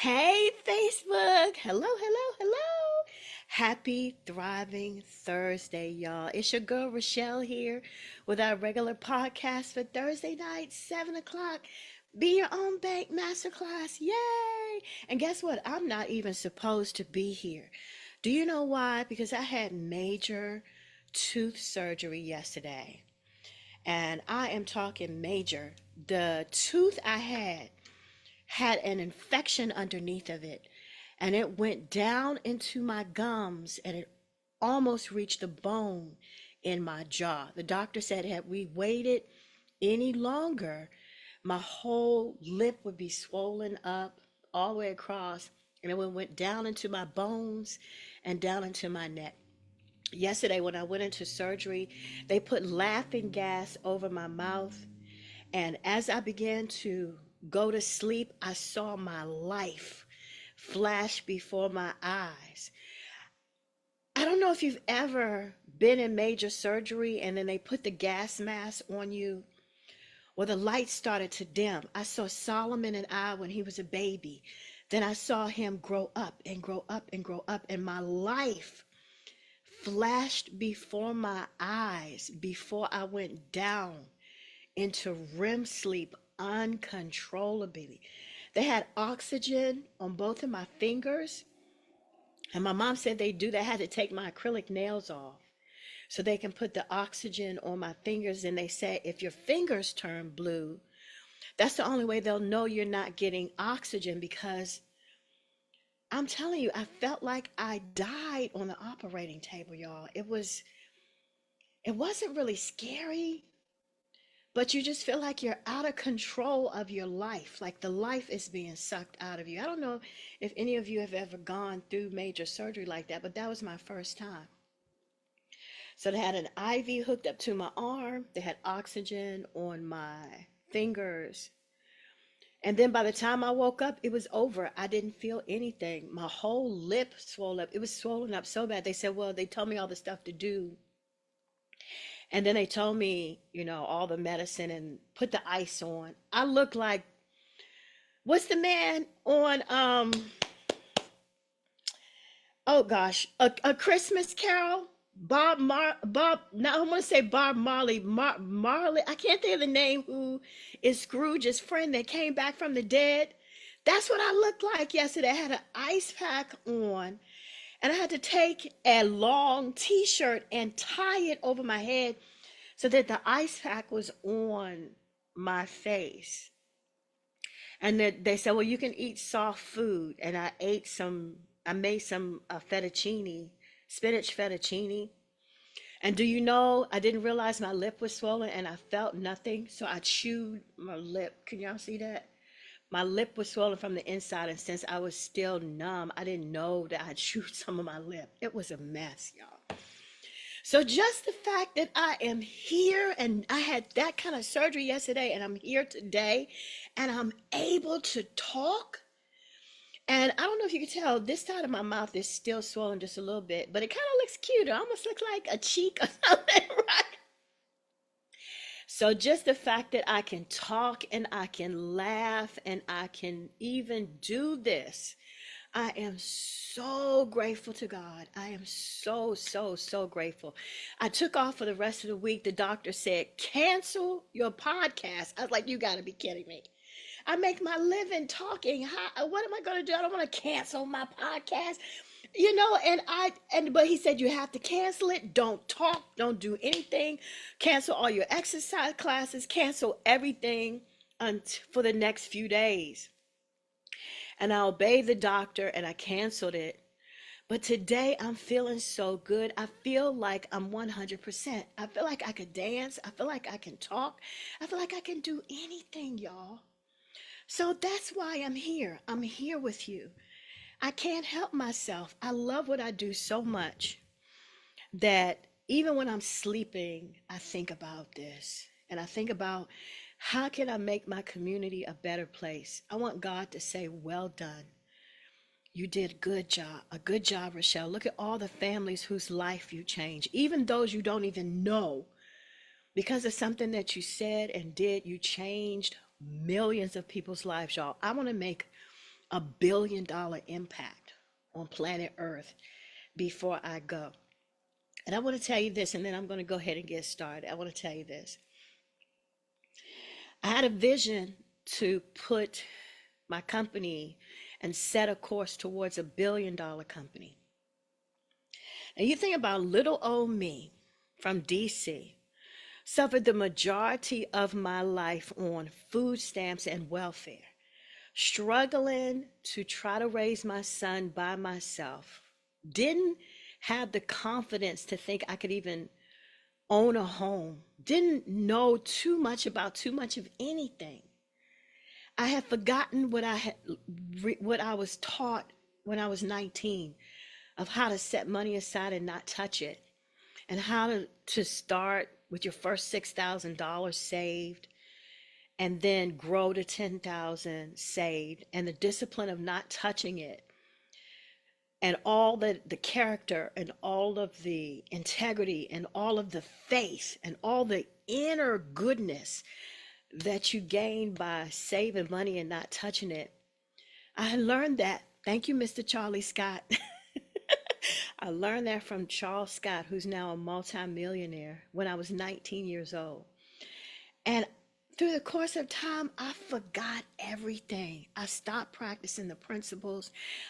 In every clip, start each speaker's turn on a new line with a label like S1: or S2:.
S1: Hey, Facebook. Hello, hello, hello. Happy, thriving Thursday, y'all. It's your girl, Richelle, here with our regular podcast for Thursday night, 7 o'clock. Be your own bank masterclass. Yay! And guess what? I'm not even supposed to be here. Do you know why? Because I had major tooth surgery yesterday. And I am talking major. The tooth I had an infection underneath of it, and it went down into my gums and it almost reached the bone in my jaw. The doctor said had we waited any longer, my whole lip would be swollen up all the way across, and it went down into my bones and down into my neck. Yesterday when I went into surgery, they put laughing gas over my mouth, and as I began to go to sleep, I saw my life flash before my eyes. I don't know if you've ever been in major surgery and then they put the gas mask on you. Well, the light started to dim. I saw Solomon and I when he was a baby. Then I saw him grow up and grow up and grow up, and my life flashed before my eyes before I went down into REM sleep uncontrollably. They had oxygen on both of my fingers, and my mom said they had to take my acrylic nails off so they can put the oxygen on my fingers. And they said if your fingers turn blue, that's the only way they'll know you're not getting oxygen, because I'm telling you, I felt like I died on the operating table, y'all. It wasn't really scary, but you just feel like you're out of control of your life, like the life is being sucked out of you. I don't know if any of you have ever gone through major surgery like that, but that was my first time. So they had an IV hooked up to my arm, they had oxygen on my fingers. And then by the time I woke up, it was over. I didn't feel anything. My whole lip swelled up. It was swollen up so bad. They said, well, they told me all the stuff to do. And then they told me, all the medicine and put the ice on. I looked like, what's the man on oh gosh, a Christmas Carol? Bob, now I want to say Bob Marley, Marley, I can't think of the name, who is Scrooge's friend that came back from the dead. That's what I looked like yesterday. I had an ice pack on, and I had to take a long t-shirt and tie it over my head so that the ice pack was on my face. And they said, well, you can eat soft food. And I made some fettuccine, spinach fettuccine. And do you know, I didn't realize my lip was swollen and I felt nothing. So I chewed my lip. Can y'all see that? My lip was swollen from the inside. And since I was still numb, I didn't know that I chewed some of my lip. It was a mess, y'all. So just the fact that I am here, and I had that kind of surgery yesterday and I'm here today and I'm able to talk. And I don't know if you can tell, this side of my mouth is still swollen just a little bit, but it kind of looks cute. It almost looks like a cheek or something, right? So just the fact that I can talk and I can laugh and I can even do this, I am so grateful to God. I am so, so, so grateful. I took off for the rest of the week. The doctor said, cancel your podcast. I was like, you got to be kidding me. I make my living talking. What am I going to do? I don't want to cancel my podcast. But he said you have to cancel it. Don't talk, don't do anything. Cancel all your exercise classes, cancel everything for the next few days. And I obeyed the doctor and I canceled it. But today I'm feeling so good. I feel like I'm 100%. I feel like I could dance. I feel like I can talk. I feel like I can do anything, y'all. So that's why I'm here. I'm here with you. I can't help myself. I love what I do so much that even when I'm sleeping, I think about this. And I think about, how can I make my community a better place? I want God to say, well done. You did a good job, Richelle. Look at all the families whose life you changed, even those you don't even know. Because of something that you said and did, you changed millions of people's lives, y'all. I want to make $1 billion impact on planet Earth before I go. And I want to tell you this, and then I'm going to go ahead and get started. I want to tell you this. I had a vision to put my company and set a course towards $1 billion company. And you think about little old me from DC, suffered the majority of my life on food stamps and welfare, struggling to try to raise my son by myself, didn't have the confidence to think I could even own a home, didn't know too much about too much of anything. I had forgotten what I was taught when I was 19 of how to set money aside and not touch it, and how to start with your first $6,000 saved and then grow to 10,000 saved, and the discipline of not touching it, and all the character and all of the integrity and all of the faith and all the inner goodness that you gain by saving money and not touching it. I learned that. Thank you, Mr. Charlie Scott. I learned that from Charles Scott, who's now a multimillionaire, when I was 19 years old. And through the course of time, I forgot everything. I stopped practicing the principles.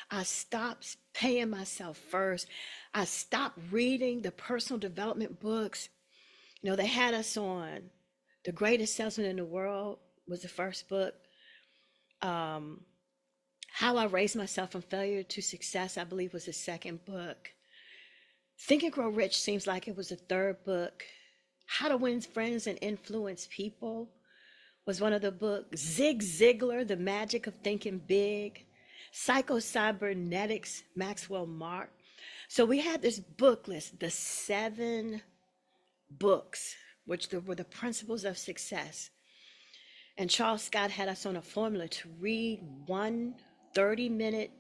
S1: I stopped paying myself first. I stopped reading the personal development books. You know, they had us on The Greatest Salesman in the World was the first book. How I Raised Myself from Failure to Success, I believe, was the second book. Think and Grow Rich seems like it was the third book. How to Win Friends and Influence People was one of the books. Zig Ziglar, The Magic of Thinking Big. Psycho-Cybernetics, Maxwell Mark. So we had this book list, the 7 books, which were the principles of success. And Charles Scott had us on a formula to read one 30-minute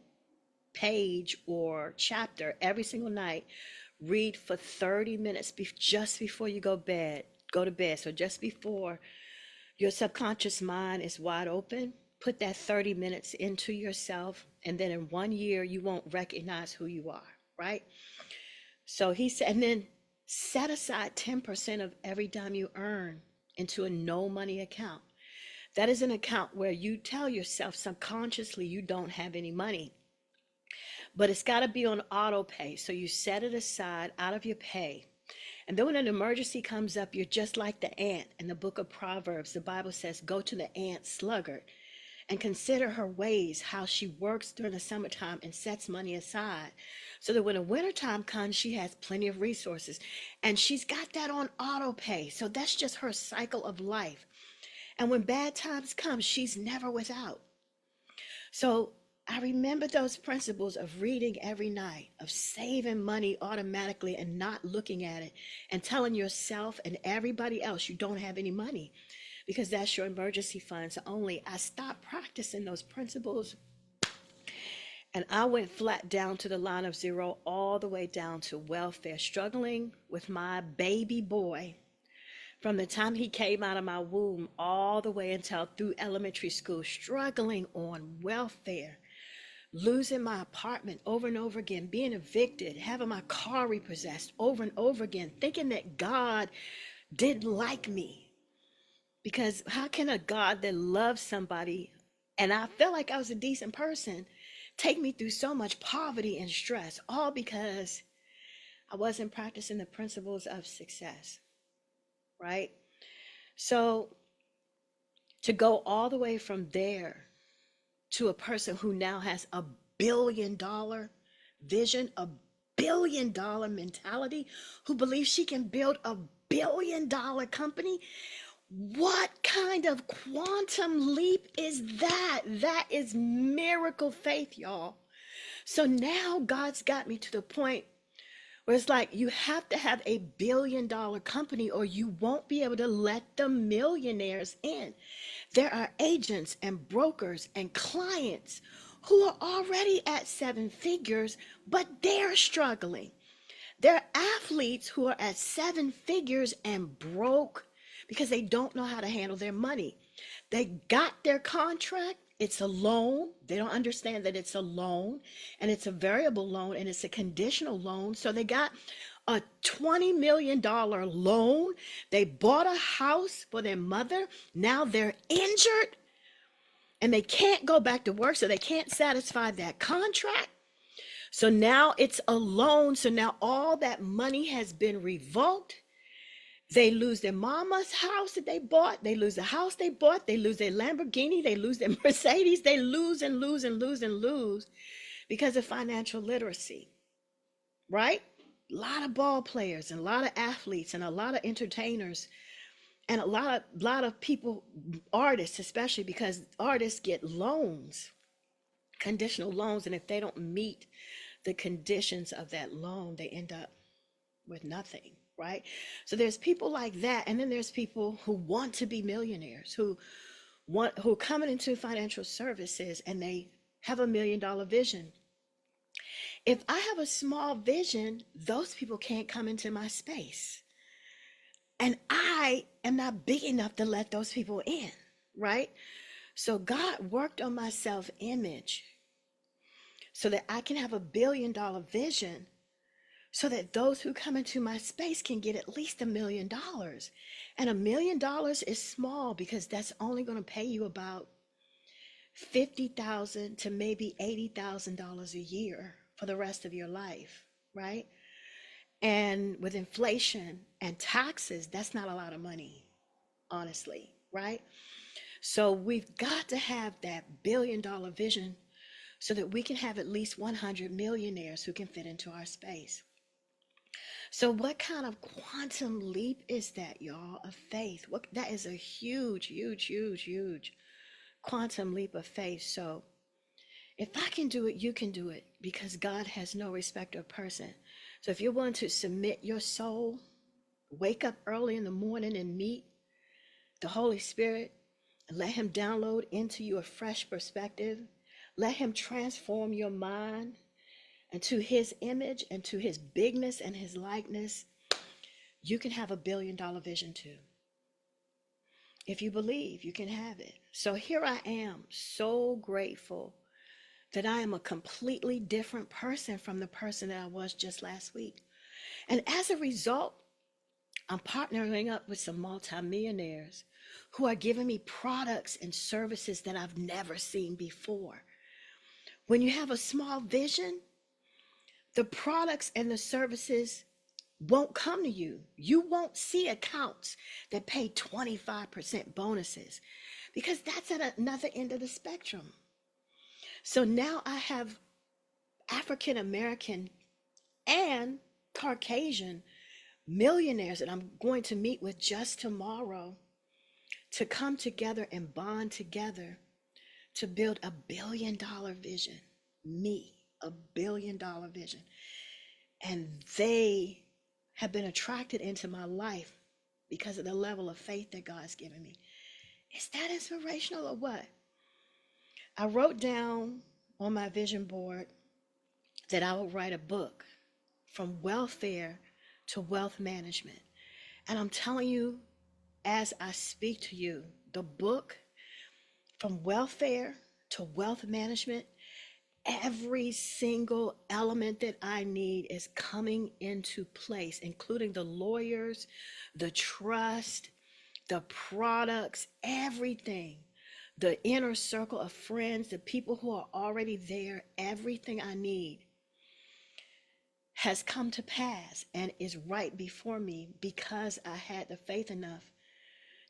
S1: page or chapter every single night. Read for 30 minutes just before you go to bed. So just before your subconscious mind is wide open, put that 30 minutes into yourself, and then in 1 year you won't recognize who you are, right? So he said, and then set aside 10% of every dime you earn into a no money account. That is an account where you tell yourself subconsciously you don't have any money, but it's got to be on auto pay. So you set it aside out of your pay. And then when an emergency comes up, you're just like the ant in the book of Proverbs. The Bible says, go to the ant sluggard and consider her ways, how she works during the summertime and sets money aside so that when the wintertime comes, she has plenty of resources. And she's got that on auto pay. So that's just her cycle of life. And when bad times come, she's never without. So I remember those principles of reading every night, of saving money automatically and not looking at it and telling yourself and everybody else you don't have any money because that's your emergency funds only. I stopped practicing those principles and I went flat down to the line of zero, all the way down to welfare, struggling with my baby boy from the time he came out of my womb all the way until through elementary school, struggling on welfare, losing my apartment over and over again, being evicted, having my car repossessed over and over again, thinking that God didn't like me. Because how can a God that loves somebody, and I felt like I was a decent person, take me through so much poverty and stress, all because I wasn't practicing the principles of success, right? So to go all the way from there to a person who now has $1 billion vision, $1 billion mentality, who believes she can build $1 billion company. What kind of quantum leap is that? That is miracle faith, y'all. So now God's got me to the point where it's like you have to have $1 billion company or you won't be able to let the millionaires in. There are agents and brokers and clients who are already at 7 figures, but they're struggling. There are athletes who are at 7 figures and broke because they don't know how to handle their money. They got their contract It's a loan. They don't understand that it's a loan, and it's a variable loan, and it's a conditional loan. So they got a $20 million loan. They bought a house for their mother. Now they're injured and they can't go back to work. So they can't satisfy that contract. So now it's a loan. So now all that money has been revoked. They lose their mama's house that they bought. They lose the house they bought. They lose their Lamborghini. They lose their Mercedes. They lose and lose and lose and lose because of financial literacy, right? A lot of ball players and a lot of athletes and a lot of entertainers and a lot of people, artists especially, because artists get loans, conditional loans, and if they don't meet the conditions of that loan, they end up with nothing, right? So there's people like that, and then there's people who want to be millionaires, who coming into financial services and they have $1 million vision. If I have a small vision, those people can't come into my space. And I am not big enough to let those people in, right? So God worked on my self-image so that I can have $1 billion vision, so that those who come into my space can get at least $1 million. And $1 million is small because that's only going to pay you about $50,000 to maybe $80,000 a year for the rest of your life, right? And with inflation and taxes, that's not a lot of money, honestly, right? So we've got to have that $1 billion vision so that we can have at least 100 millionaires who can fit into our space. So what kind of quantum leap is that, y'all, of faith? That is a huge, huge, huge, huge quantum leap of faith. So if I can do it, you can do it, because God has no respect of person. So if you're willing to submit your soul, wake up early in the morning and meet the Holy Spirit and let him download into you a fresh perspective. Let him transform your mind into his image and to his bigness and his likeness. You can have $1 billion vision too. If you believe, you can have it. So here I am, so grateful that I am a completely different person from the person that I was just last week. And as a result, I'm partnering up with some multimillionaires who are giving me products and services that I've never seen before. When you have a small vision, the products and the services won't come to you. You won't see accounts that pay 25% bonuses, because that's at another end of the spectrum. So now I have African American and Caucasian millionaires that I'm going to meet with just tomorrow to come together and bond together to build $1 billion vision. Me, $1 billion vision. And they have been attracted into my life because of the level of faith that God's given me. Is that inspirational or what? I wrote down on my vision board that I would write a book, from welfare to wealth management. And I'm telling you, as I speak to you, the book, from welfare to wealth management, every single element that I need is coming into place, including the lawyers, the trust, the products, everything, the inner circle of friends, the people who are already there. Everything I need has come to pass and is right before me because I had the faith enough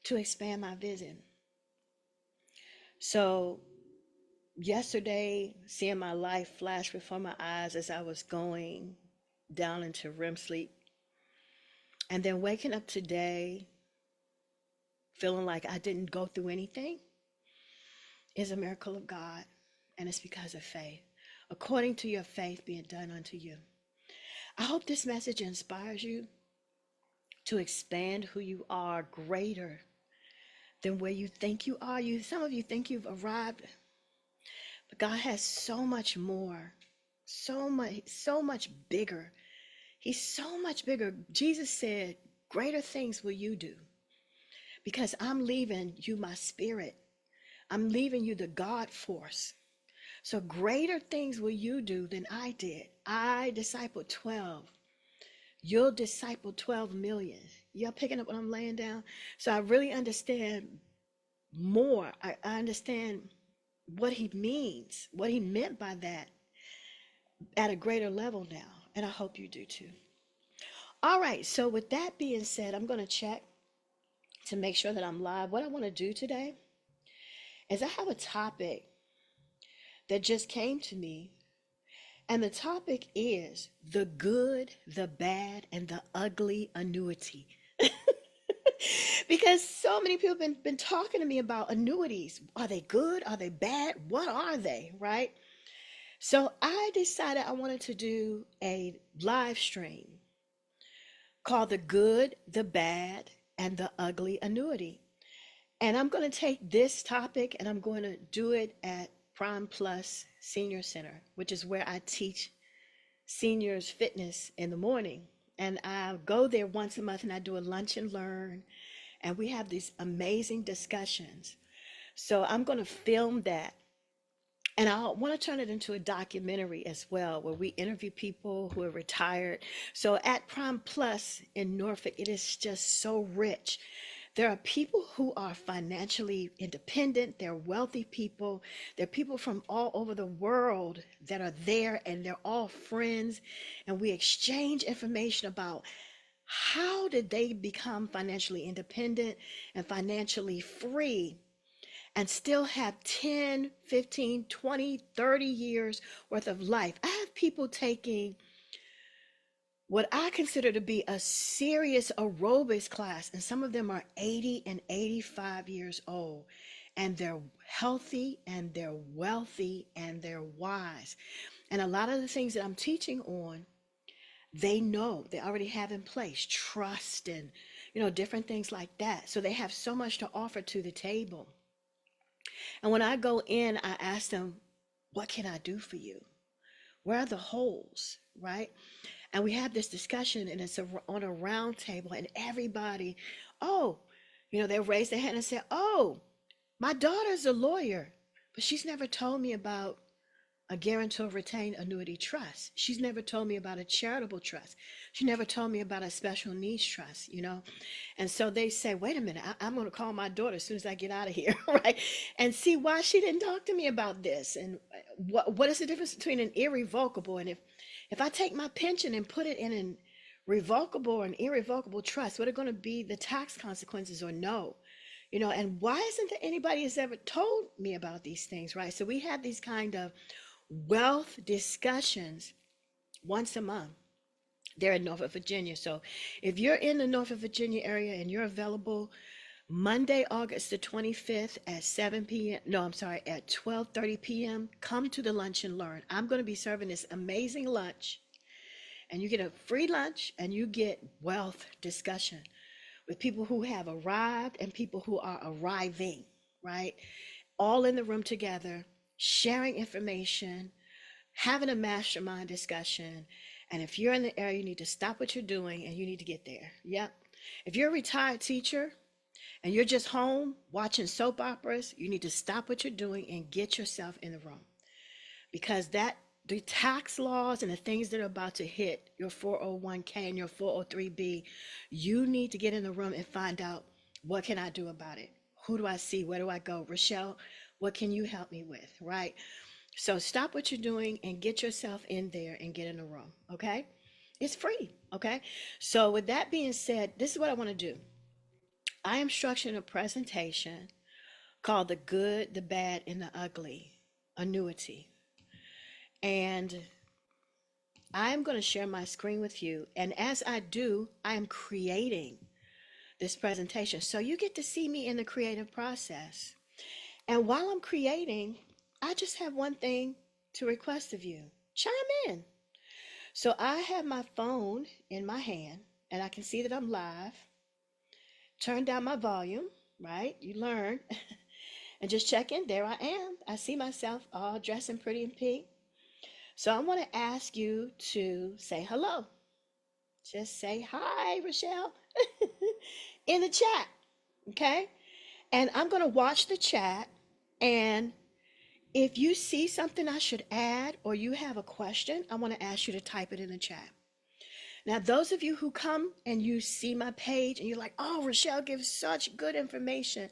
S1: to expand my vision. So yesterday, seeing my life flash before my eyes as I was going down into REM sleep, and then waking up today feeling like I didn't go through anything, is a miracle of God, and it's because of faith. According to your faith, be it done unto you. I hope this message inspires you to expand who you are greater than where you think you are. Some of you think you've arrived, but God has so much more, so much bigger. He's so much bigger. Jesus said, greater things will you do, because I'm leaving you my spirit. I'm leaving you the God force. So greater things will you do than I did. I discipled 12. You'll disciple 12 million. Y'all picking up what I'm laying down? So I really understand more. I understand what he means, what he meant by that at a greater level now. And I hope you do too. All right. So with that being said, I'm going to check to make sure that I'm live. What I want to do today is I have a topic that just came to me. And the topic is the good, the bad, and the ugly annuity. Because so many people have been talking to me about annuities. Are they good? Are they bad? What are they? Right? So I decided I wanted to do a live stream called The Good, the Bad, and the Ugly Annuity. And I'm going to take this topic and I'm going to do it at Prime Plus Senior Center, which is where I teach seniors fitness in the morning. And I go there once a month and I do a lunch and learn. And we have these amazing discussions. So I'm going to film that. And I want to turn it into a documentary as well, where we interview people who are retired. So at Prime Plus in Norfolk, it is just so rich. There are people who are financially independent. They're wealthy people. They're people from all over the world that are there, and they're all friends. And we exchange information about how did they become financially independent and financially free and still have 10, 15, 20, 30 years worth of life. I have people taking what I consider to be a serious aerobics class, and some of them are 80 and 85 years old, and they're healthy and they're wealthy and they're wise. And a lot of the things that I'm teaching on, they know, they already have in place trust and different things like that. So they have so much to offer to the table. And when I go in, I ask them, what can I do for you? Where are the holes, right? And we have this discussion, and it's on a round table, and everybody, oh, they raise their hand and say, oh, my daughter's a lawyer, but she's never told me about a guarantor retained annuity trust. She's never told me about a charitable trust. She never told me about a special needs trust. And so they say, wait a minute, I'm going to call my daughter as soon as I get out of here, right? And see why she didn't talk to me about this. And what is the difference between an irrevocable? And if I take my pension and put it in an revocable or an irrevocable trust, what are going to be the tax consequences or no? And why isn't there anybody has ever told me about these things, right? So we have these kind of wealth discussions once a month. They're in Norfolk, Virginia. So if you're in the Norfolk, Virginia area and you're available Monday, August the 25th at 7 p.m. No, I'm sorry, at 12:30 p.m., come to the lunch and learn. I'm going to be serving this amazing lunch, and you get a free lunch and you get wealth discussion with people who have arrived and people who are arriving, right? All in the room together, sharing information, having a mastermind discussion. And if you're in the area, you need to stop what you're doing and you need to get there. Yep. If you're a retired teacher and you're just home watching soap operas, you need to stop what you're doing and get yourself in the room. Because the tax laws and the things that are about to hit your 401k and your 403b, you need to get in the room and find out, what can I do about it? Who do I see? Where do I go? Richelle, what can you help me with, right? So stop what you're doing and get yourself in there and get in the room, okay? It's free, okay? So with that being said, this is what I want to do. I am structuring a presentation called The Good, the Bad, and the Ugly Annuity. And I'm going to share my screen with you. And as I do, I am creating this presentation. So you get to see me in the creative process. And while I'm creating, I just have one thing to request of you. Chime in. So I have my phone in my hand and I can see that I'm live. Turn down my volume, right? You learn. And just check in. There I am. I see myself all dressed in pretty and pink. So I want to ask you to say hello. Just say hi, Richelle, in the chat. Okay? And I'm going to watch the chat. And if you see something I should add or you have a question, I want to ask you to type it in the chat. Now, those of you who come and you see my page and you're like, oh, Richelle gives such good information,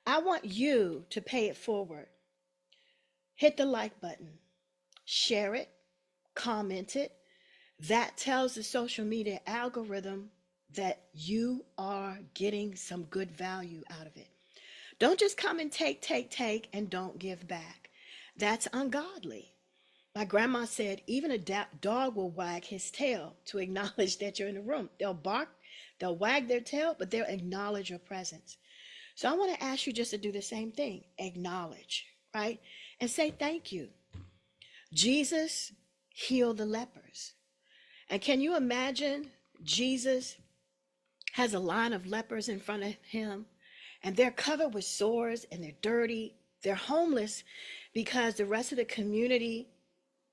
S1: I want you to pay it forward. Hit the like button, share it, comment it. That tells the social media algorithm that you are getting some good value out of it. Don't just come and take, and don't give back. That's ungodly. My grandma said, even a dog will wag his tail to acknowledge that you're in the room. They'll bark, they'll wag their tail, but they'll acknowledge your presence. So I want to ask you just to do the same thing. Acknowledge, right? And say thank you. Jesus healed the lepers. And can you imagine Jesus has a line of lepers in front of him, and they're covered with sores and they're dirty. They're homeless because the rest of the community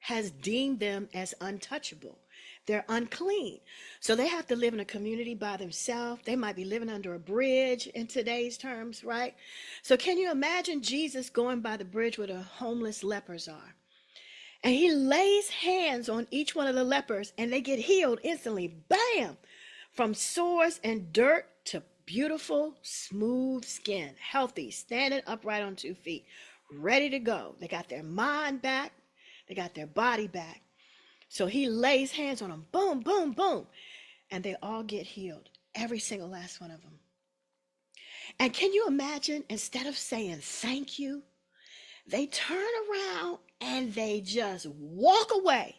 S1: has deemed them as untouchable. They're unclean. So they have to live in a community by themselves. They might be living under a bridge in today's terms, right? So can you imagine Jesus going by the bridge where the homeless lepers are? And he lays hands on each one of the lepers and they get healed instantly. Bam! From sores and dirt to beautiful, smooth skin, healthy, standing upright on 2 feet, ready to go. They got their mind back. They got their body back. So he lays hands on them. Boom, boom, boom. And they all get healed. Every single last one of them. And can you imagine, instead of saying thank you, they turn around and they just walk away.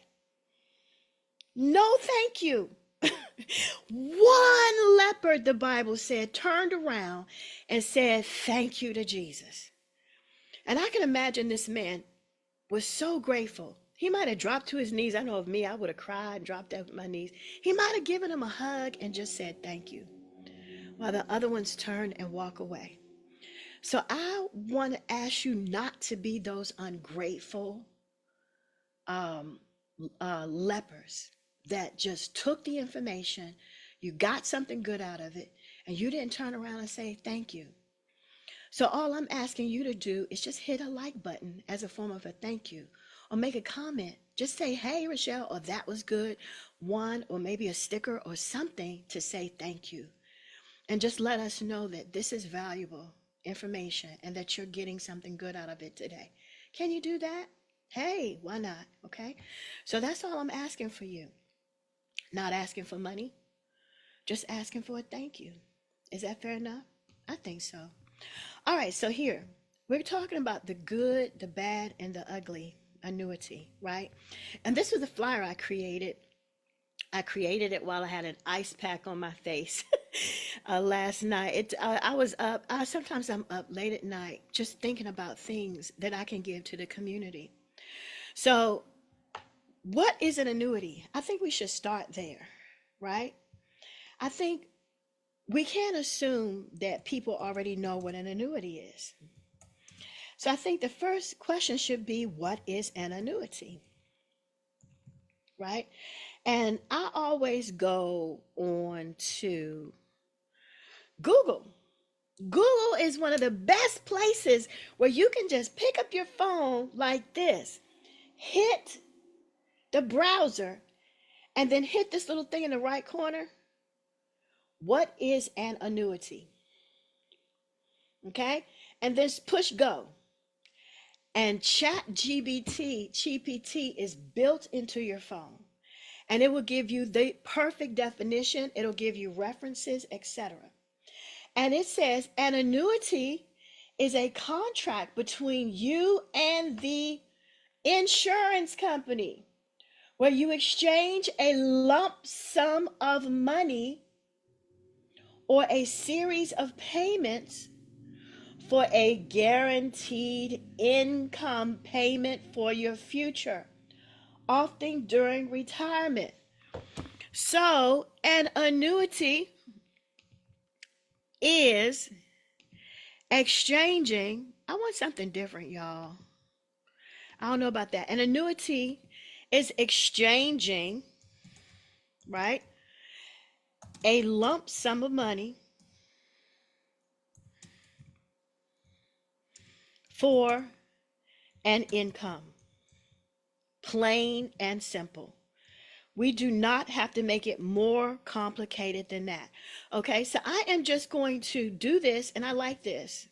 S1: No, thank you. One leopard, the Bible said, turned around and said thank you to Jesus. And I can imagine this man was so grateful. He might have dropped to his knees. I know of me, I would have cried and dropped at my knees. He might have given him a hug and just said thank you, while the other ones turned and walk away. So I want to ask you not to be those ungrateful lepers that just took the information, you got something good out of it, and you didn't turn around and say thank you. So all I'm asking you to do is just hit a like button as a form of a thank you, or make a comment. Just say, hey, Richelle, or that was good, one, or maybe a sticker or something to say thank you. And just let us know that this is valuable information and that you're getting something good out of it today. Can you do that? Hey, why not? Okay. So that's all I'm asking for you. Not asking for money, just asking for a thank you. Is that fair enough? I think so. All right. So here we're talking about the good, the bad, and the ugly annuity, right? And this was the flyer I created. I created it while I had an ice pack on my face last night. I was up. Sometimes I'm up late at night just thinking about things that I can give to the community. So, what is an annuity? I think we should start there, right? I think we can't assume that people already know what an annuity is. So, I think the first question should be, what is an annuity? Right? And I always go on to Google. Google is one of the best places where you can just pick up your phone like this, hit the browser, and then hit this little thing in the right corner. What is an annuity? Okay? And then push go. And GPT is built into your phone. And it will give you the perfect definition. It'll give you references, etc. And it says an annuity is a contract between you and the insurance company where you exchange a lump sum of money or a series of payments for a guaranteed income payment for your future, often during retirement. So, an annuity is exchanging. I want something different, y'all. I don't know about that. An annuity is exchanging, right, a lump sum of money for an income. Plain and simple. We do not have to make it more complicated than that. Okay, so I am just going to do this, and I like this.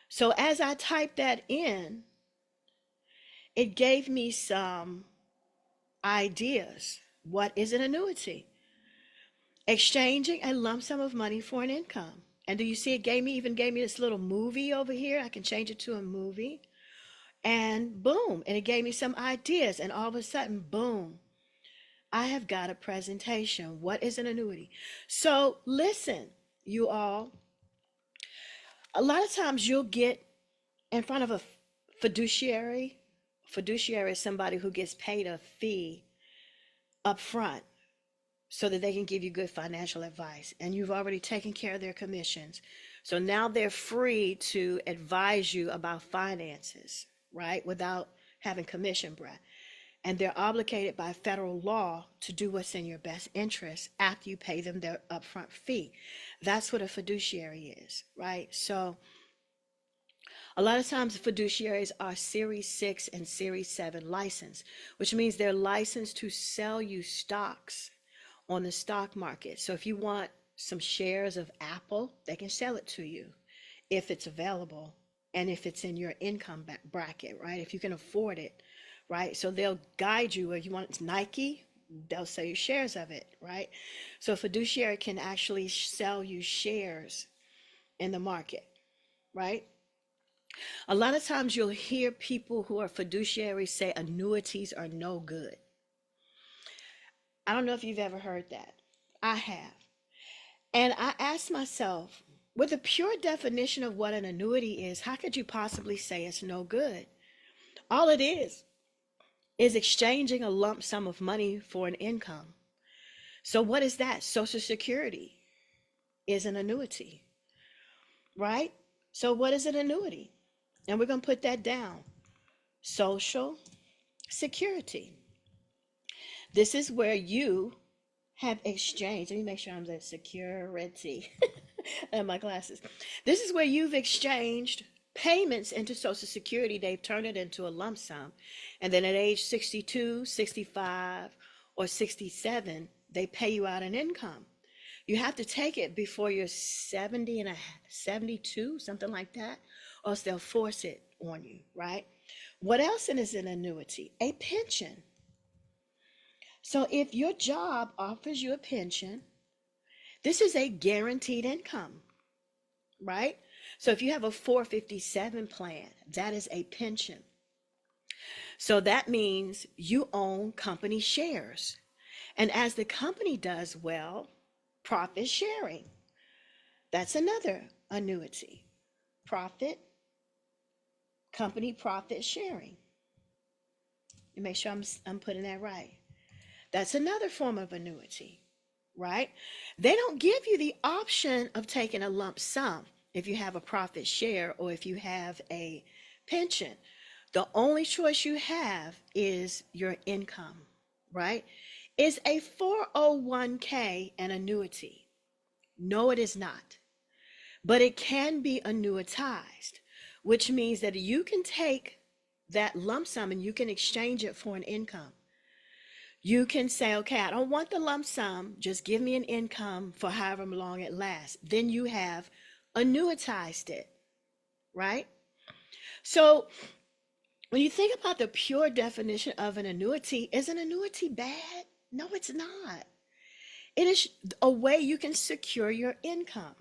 S1: So as I typed that in, it gave me some ideas. What is an annuity? Exchanging a lump sum of money for an income. And do you see it even gave me this little movie over here? I can change it to a movie. And boom, and it gave me some ideas. And all of a sudden, boom, I have got a presentation. What is an annuity? So listen, you all, a lot of times you'll get in front of a fiduciary. Fiduciary is somebody who gets paid a fee up front so that they can give you good financial advice. And you've already taken care of their commissions. So now they're free to advise you about finances, right? Without having commission breath. And they're obligated by federal law to do what's in your best interest after you pay them their upfront fee. That's what a fiduciary is, right? So a lot of times fiduciaries are Series 6 and Series 7 licensed, which means they're licensed to sell you stocks on the stock market. So if you want some shares of Apple, they can sell it to you if it's available and if it's in your income bracket, right? If you can afford it, right? So they'll guide you. If you want Nike, they'll sell you shares of it, right? So a fiduciary can actually sell you shares in the market, right? A lot of times you'll hear people who are fiduciaries say annuities are no good. I don't know if you've ever heard that. I have. And I asked myself, with the pure definition of what an annuity is, how could you possibly say it's no good? All it is exchanging a lump sum of money for an income. So what is that? Social Security is an annuity, right? So what is an annuity? And we're going to put that down. Social Security. This is where you have exchanged. Let me make sure I'm at security. And my glasses. This is where you've exchanged payments into Social Security. They've turned it into a lump sum. And then at age 62, 65, or 67, they pay you out an income. You have to take it before you're 70 and 72, something like that, or else they'll force it on you, right? What else is an annuity? A pension. So if your job offers you a pension, this is a guaranteed income, right? So if you have a 457 plan, that is a pension. So that means you own company shares. And as the company does well, profit sharing. That's another annuity. Profit, company profit sharing. You make sure I'm putting that right. That's another form of annuity, right? They don't give you the option of taking a lump sum if you have a profit share or if you have a pension. The only choice you have is your income, right? Is a 401k an annuity? No, it is not. But it can be annuitized, which means that you can take that lump sum and you can exchange it for an income. You can say, okay, I don't want the lump sum, just give me an income for however long it lasts. Then you have annuitized it, right? So when you think about the pure definition of an annuity, is an annuity bad? No, it's not. It is a way you can secure your income.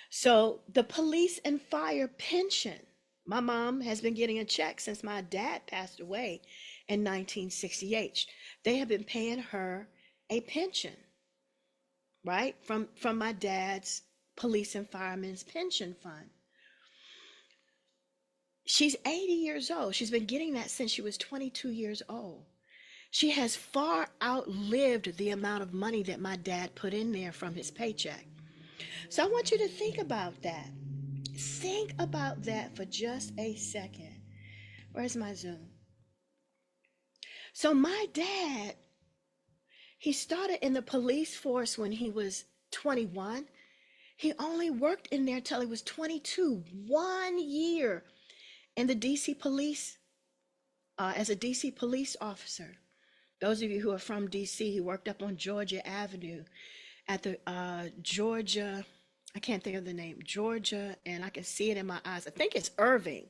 S1: So the police and fire pension, my mom has been getting a check since my dad passed away in 1968. They have been paying her a pension, right? From my dad's police and firemen's pension fund. She's 80 years old. She's been getting that since she was 22 years old. She has far outlived the amount of money that my dad put in there from his paycheck. So I want you to think about that. Think about that for just a second. Where's my Zoom? So my dad, he started in the police force when he was 21. He only worked in there till he was 22, 1 year in the DC police, as a DC police officer. Those of you who are from DC, he worked up on Georgia Avenue at the Georgia, I can't think of the name, Georgia, and I can see it in my eyes. I think it's Irving,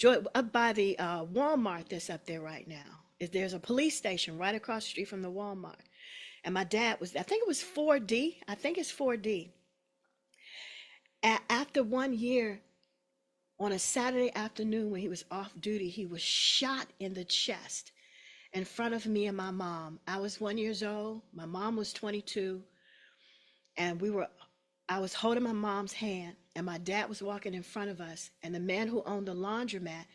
S1: up by the Walmart that's up there right now. There's a police station right across the street from the Walmart. And my dad was, I think it was 4D. I think it's 4D. After 1 year, on a Saturday afternoon when he was off duty, he was shot in the chest in front of me and my mom. I was 1 year old. My mom was 22. And I was holding my mom's hand, and my dad was walking in front of us. And the man who owned the laundromat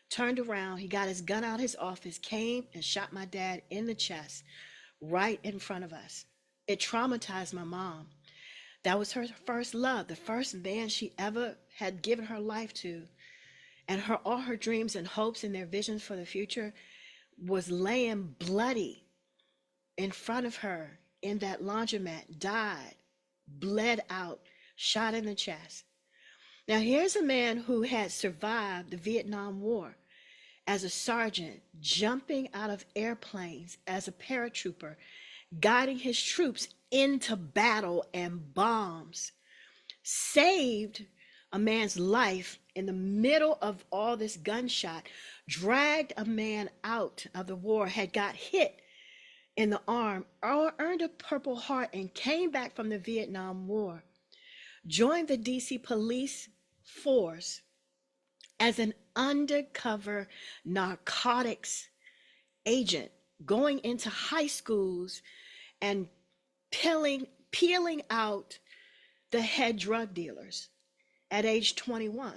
S1: turned around. He got his gun out of his office, came and shot my dad in the chest right in front of us. It traumatized my mom. That was her first love, the first man she ever had given her life to. And all her dreams and hopes and their visions for the future was laying bloody in front of her in that laundromat, died, bled out, shot in the chest. Now, here's a man who had survived the Vietnam War as a sergeant, jumping out of airplanes as a paratrooper, guiding his troops into battle and bombs, saved a man's life in the middle of all this gunshot, dragged a man out of the war, had got hit in the arm, earned a Purple Heart, and came back from the Vietnam War, joined the DC police force as an undercover narcotics agent, going into high schools and peeling out the head drug dealers at age 21.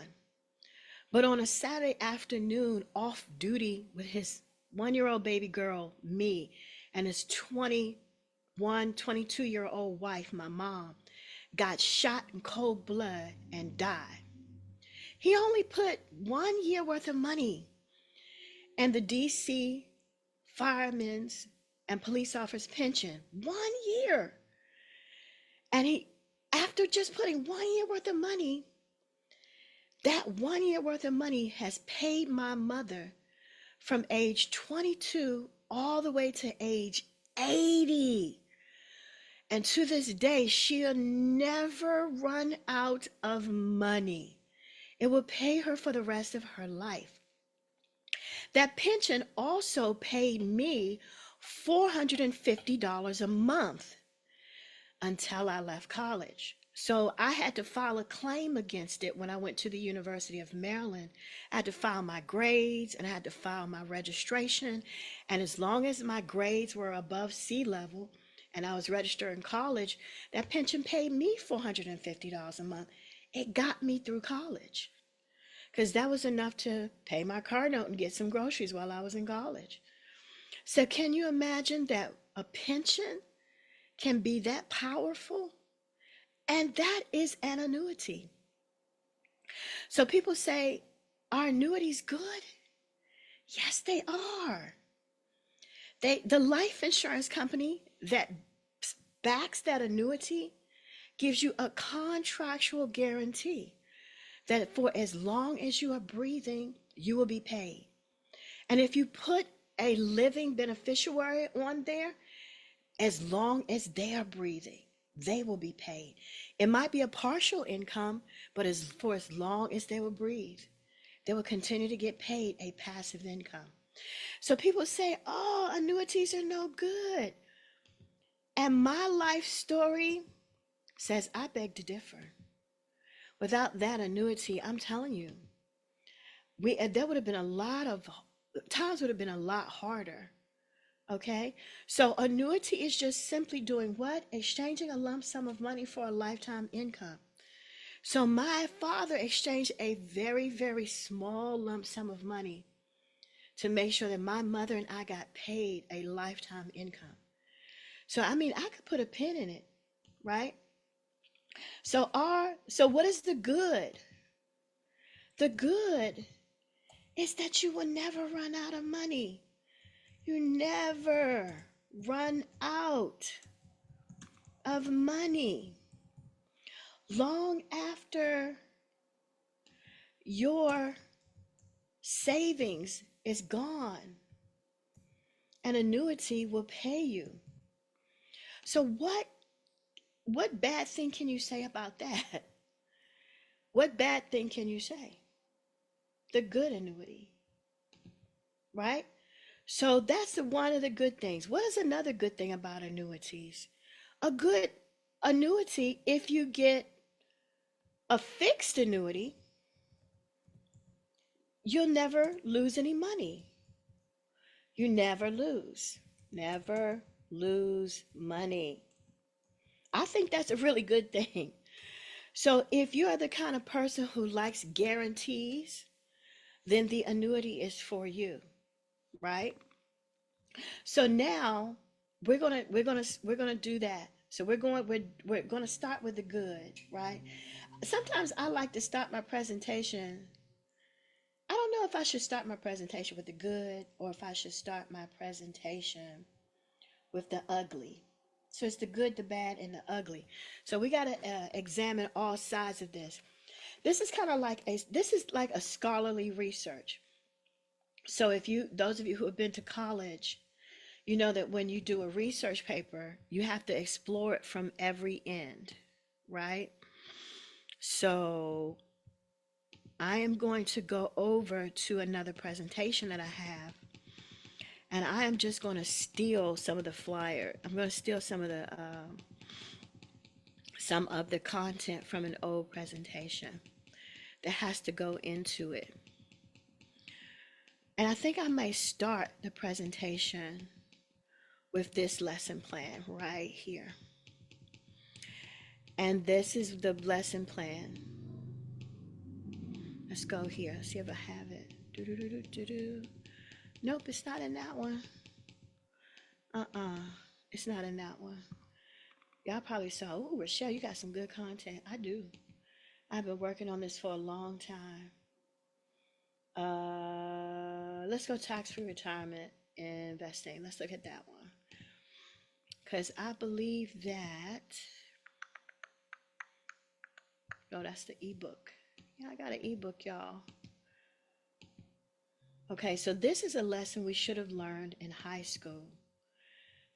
S1: But on a Saturday afternoon, off duty with his 1-year-old baby girl, me, and his 21, 22-year-old wife, my mom, got shot in cold blood and died. He only put 1 year worth of money in the DC firemen's and police officers' pension. 1 year. And after just putting 1 year worth of money, that 1 year worth of money has paid my mother from age 22 all the way to age 80. And to this day, she'll never run out of money. It will pay her for the rest of her life. That pension also paid me $450 a month until I left college. So I had to file a claim against it when I went to the University of Maryland. I had to file my grades and I had to file my registration. And as long as my grades were above sea level and I was registered in college, that pension paid me $450 a month. It got me through college because that was enough to pay my car note and get some groceries while I was in college. So can you imagine that a pension can be that powerful? And that is an annuity. So people say, are annuities good? Yes, they are. The life insurance company that backs that annuity gives you a contractual guarantee that for as long as you are breathing, you will be paid. And if you put a living beneficiary on there, as long as they are breathing, they will be paid. It might be a partial income, but for as long as they will breathe, they will continue to get paid a passive income. So people say, oh, annuities are no good. And my life story says, I beg to differ. Without that annuity, I'm telling you, there would have been a lot of times would have been a lot harder. Okay, so annuity is just simply doing what? Exchanging a lump sum of money for a lifetime income. So my father exchanged a very, very small lump sum of money to make sure that my mother and I got paid a lifetime income. So I mean, I could put a pin in it, right? So what is the good? The good is that you will never run out of money. You never run out of money. long after your savings is gone, an annuity will pay you. So what bad thing can you say about that? What bad thing can you say? The good annuity, right? So that's one of the good things. What is another good thing about annuities? A good annuity, if you get a fixed annuity, you'll never lose any money. You never lose. Never lose money. I think that's a really good thing. So if you're the kind of person who likes guarantees, then the annuity is for you, right? So now we're gonna do that. So we're gonna start with the good, right? Sometimes I like to start my presentation. I don't know if I should start my presentation with the good or if I should start my presentation with the ugly. So it's the good, the bad, and the ugly. So we got to examine all sides of this. This is like a scholarly research. So if you those of you who have been to college, you know that when you do a research paper, you have to explore it from every end, right? So I am going to go over to another presentation that I have, and I am just going to steal some of the flyer. I'm going to steal some of the content from an old presentation that has to go into it. And I think I may start the presentation with this lesson plan right here. And this is the lesson plan. Let's go here. Let's see if I have it. Do. Nope, it's not in that one. Uh-uh. It's not in that one. Y'all probably saw, oh, Richelle, you got some good content. I do. I've been working on this for a long time. Let's go tax-free retirement and investing. Let's look at that one. Because I believe that, no, that's the ebook. Yeah, I got an ebook, y'all. Okay, so this is a lesson we should have learned in high school.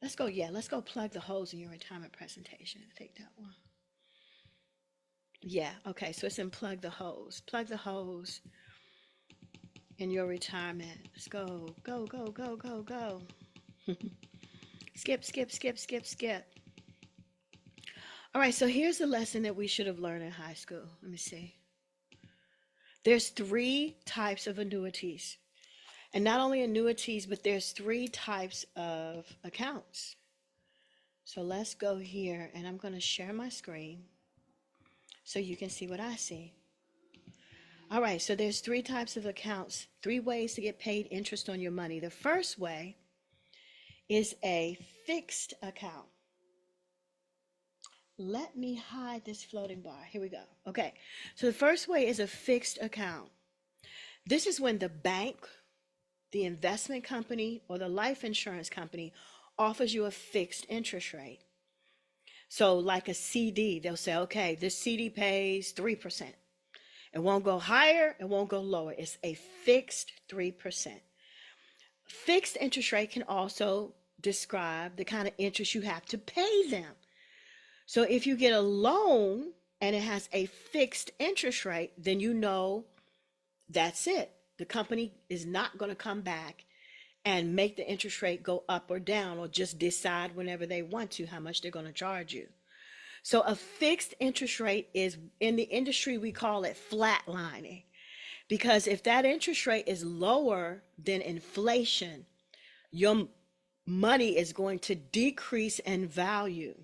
S1: Let's go plug the holes in your retirement presentation. Take that one. Yeah, okay, so it's in plug the holes. Plug the holes in your retirement. Let's go, go, go, go, go, go. Skip, skip, skip, skip, skip. All right, so here's the lesson that we should have learned in high school. Let me see. There's three types of annuities. And not only annuities, but there's three types of accounts. So let's go here and I'm going to share my screen so you can see what I see. All right, so there's three types of accounts, three ways to get paid interest on your money. The first way is a fixed account. Let me hide this floating bar. Here we go. Okay, so the first way is a fixed account. This is when the bank, the investment company, or the life insurance company offers you a fixed interest rate. So like a CD, they'll say, okay, this CD pays 3%. It won't go higher, it won't go lower. It's a fixed 3%. Fixed interest rate can also describe the kind of interest you have to pay them. So if you get a loan and it has a fixed interest rate, then you know that's it. The company is not going to come back and make the interest rate go up or down or just decide whenever they want to how much they're going to charge you. So a fixed interest rate is, in the industry, we call it flatlining. Because if that interest rate is lower than inflation, your money is going to decrease in value.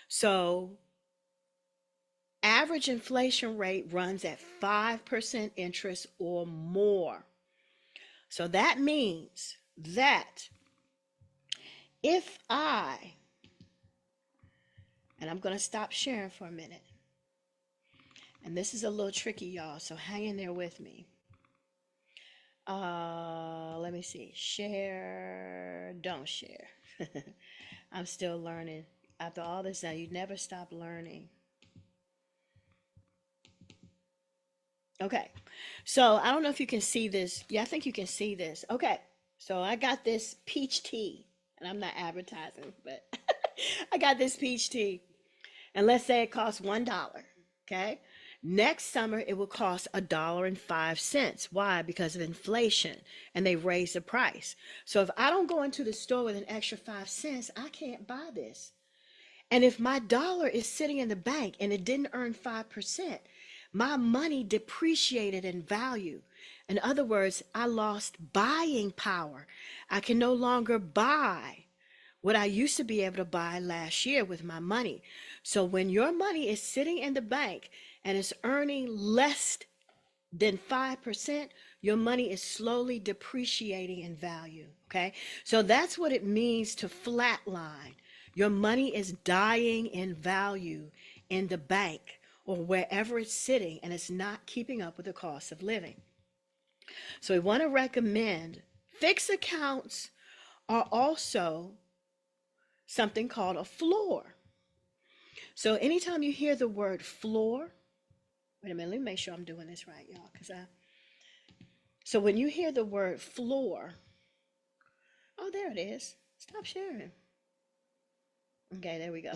S1: So average inflation rate runs at 5% interest or more. So that means that if and I'm going to stop sharing for a minute. And this is a little tricky, y'all, so hang in there with me. Let me see. Share, don't share. I'm still learning. After all this now, you never stop learning. Okay. So I don't know if you can see this. Yeah, I think you can see this. Okay. So I got this peach tea, and I'm not advertising, but I got this peach tea. And let's say it costs $1. Okay. Next summer it will cost $1.05. Why? Because of inflation, and they raise the price. So if I don't go into the store with an extra 5 cents, I can't buy this. And if my dollar is sitting in the bank and it didn't earn 5%, my money depreciated in value. In other words, I lost buying power. I can no longer buy what I used to be able to buy last year with my money. So when your money is sitting in the bank and it's earning less than 5%, your money is slowly depreciating in value. Okay. So that's what it means to flatline. Your money is dying in value in the bank or wherever it's sitting, and it's not keeping up with the cost of living. So we want to recommend fixed accounts are also something called a floor. So anytime you hear the word floor, wait a minute, let me make sure I'm doing this right, y'all, because I so when you hear the word floor, oh, there it is. Stop sharing. Okay, there we go.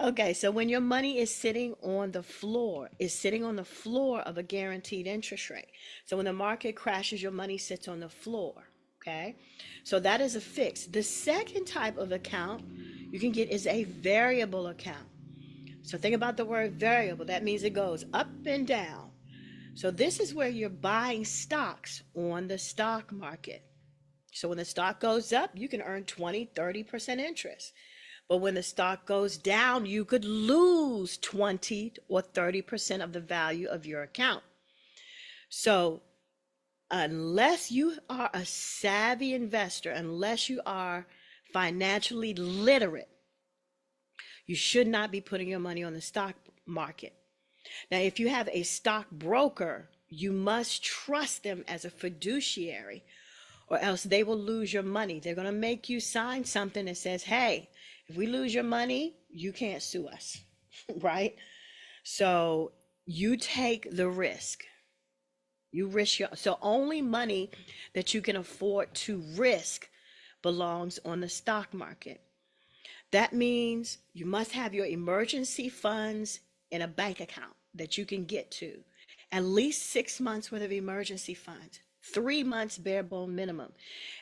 S1: Okay, so when your money is sitting on the floor, is sitting on the floor of a guaranteed interest rate. So when the market crashes, your money sits on the floor. Okay, so that is a fix. The second type of account you can get is a variable account. So think about the word variable. That means it goes up and down. So this is where you're buying stocks on the stock market. So when the stock goes up, you can earn 20, 30% interest. But when the stock goes down, you could lose 20 or 30% of the value of your account. So unless you are a savvy investor, unless you are financially literate, you should not be putting your money on the stock market. Now, if you have a stockbroker, you must trust them as a fiduciary, or else they will lose your money. They're going to make you sign something that says, hey, if we lose your money, you can't sue us, right? So you take the risk. You risk so only money that you can afford to risk belongs on the stock market. That means you must have your emergency funds in a bank account that you can get to. At least 6 months worth of emergency funds, 3 months bare bone minimum.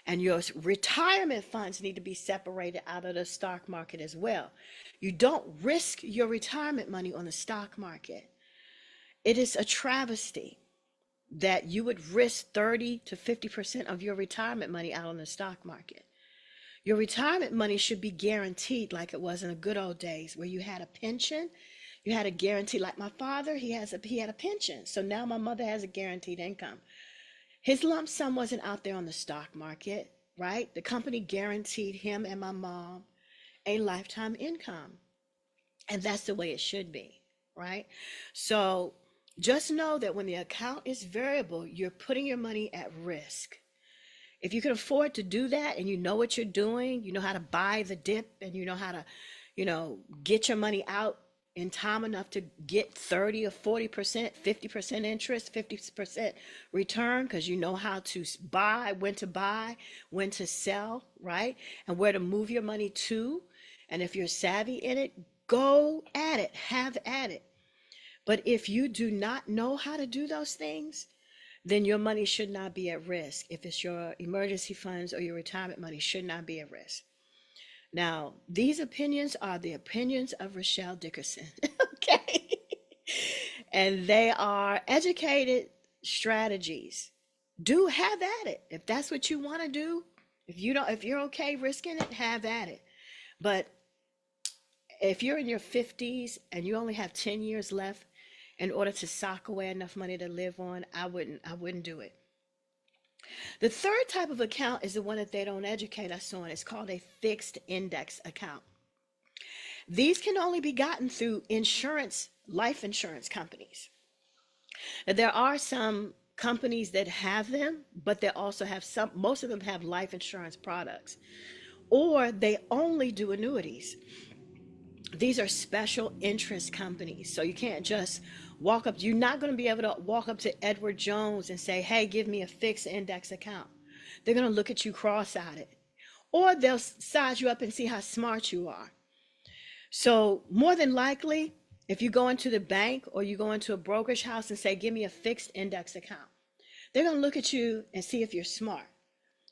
S1: And your retirement funds need to be separated out of the stock market as well. You don't risk your retirement money on the stock market. It is a travesty that you would risk 30 to 50% of your retirement money out on the stock market. Your retirement money should be guaranteed like it was in the good old days where you had a pension, you had a guarantee. Like my father, he had a pension. So now my mother has a guaranteed income. His lump sum wasn't out there on the stock market, right? The company guaranteed him and my mom a lifetime income. And that's the way it should be, right? So just know that when the account is variable, you're putting your money at risk. If you can afford to do that and you know what you're doing, you know how to buy the dip and you know how to, get your money out in time enough to get 30 or 40%, 50% interest, 50% return, because you know how to buy, when to sell, right? And where to move your money to. And if you're savvy in it, go at it, have at it. But if you do not know how to do those things, then your money should not be at risk. If it's your emergency funds or your retirement money, should not be at risk. Now, these opinions are the opinions of Richelle Dickerson, okay? And they are educated strategies. Do have at it. If that's what you want to do, if you're okay risking it, have at it. But if you're in your 50s and you only have 10 years left in order to sock away enough money to live on, I wouldn't do it. The third type of account is the one that they don't educate us on. It's called a fixed index account. These can only be gotten through life insurance companies. Now, there are some companies that have them, but they also have most of them have life insurance products, or they only do annuities. These are special interest companies, so you can't just walk up. You're not going to be able to walk up to Edward Jones and say, hey, give me a fixed index account. They're going to look at you cross-eyed, or they'll size you up and see how smart you are. So more than likely, if you go into the bank or you go into a brokerage house and say, give me a fixed index account, they're going to look at you and see if you're smart.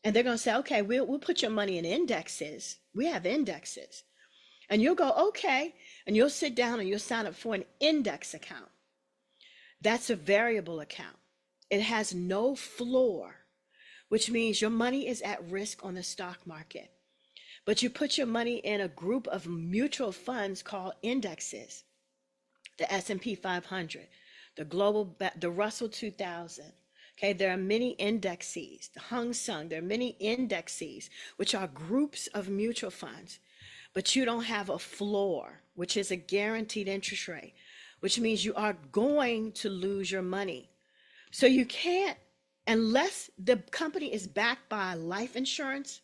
S1: And they're going to say, okay, we'll put your money in indexes. We have indexes. And you'll go, okay. And you'll sit down and you'll sign up for an index account. That's a variable account. It has no floor, which means your money is at risk on the stock market. But you put your money in a group of mutual funds called indexes, the S&P 500, the Russell 2000. Okay, there are many indexes, the Hang Seng, there are many indexes, which are groups of mutual funds, but you don't have a floor, which is a guaranteed interest rate, which means you are going to lose your money. So you can't, unless the company is backed by life insurance,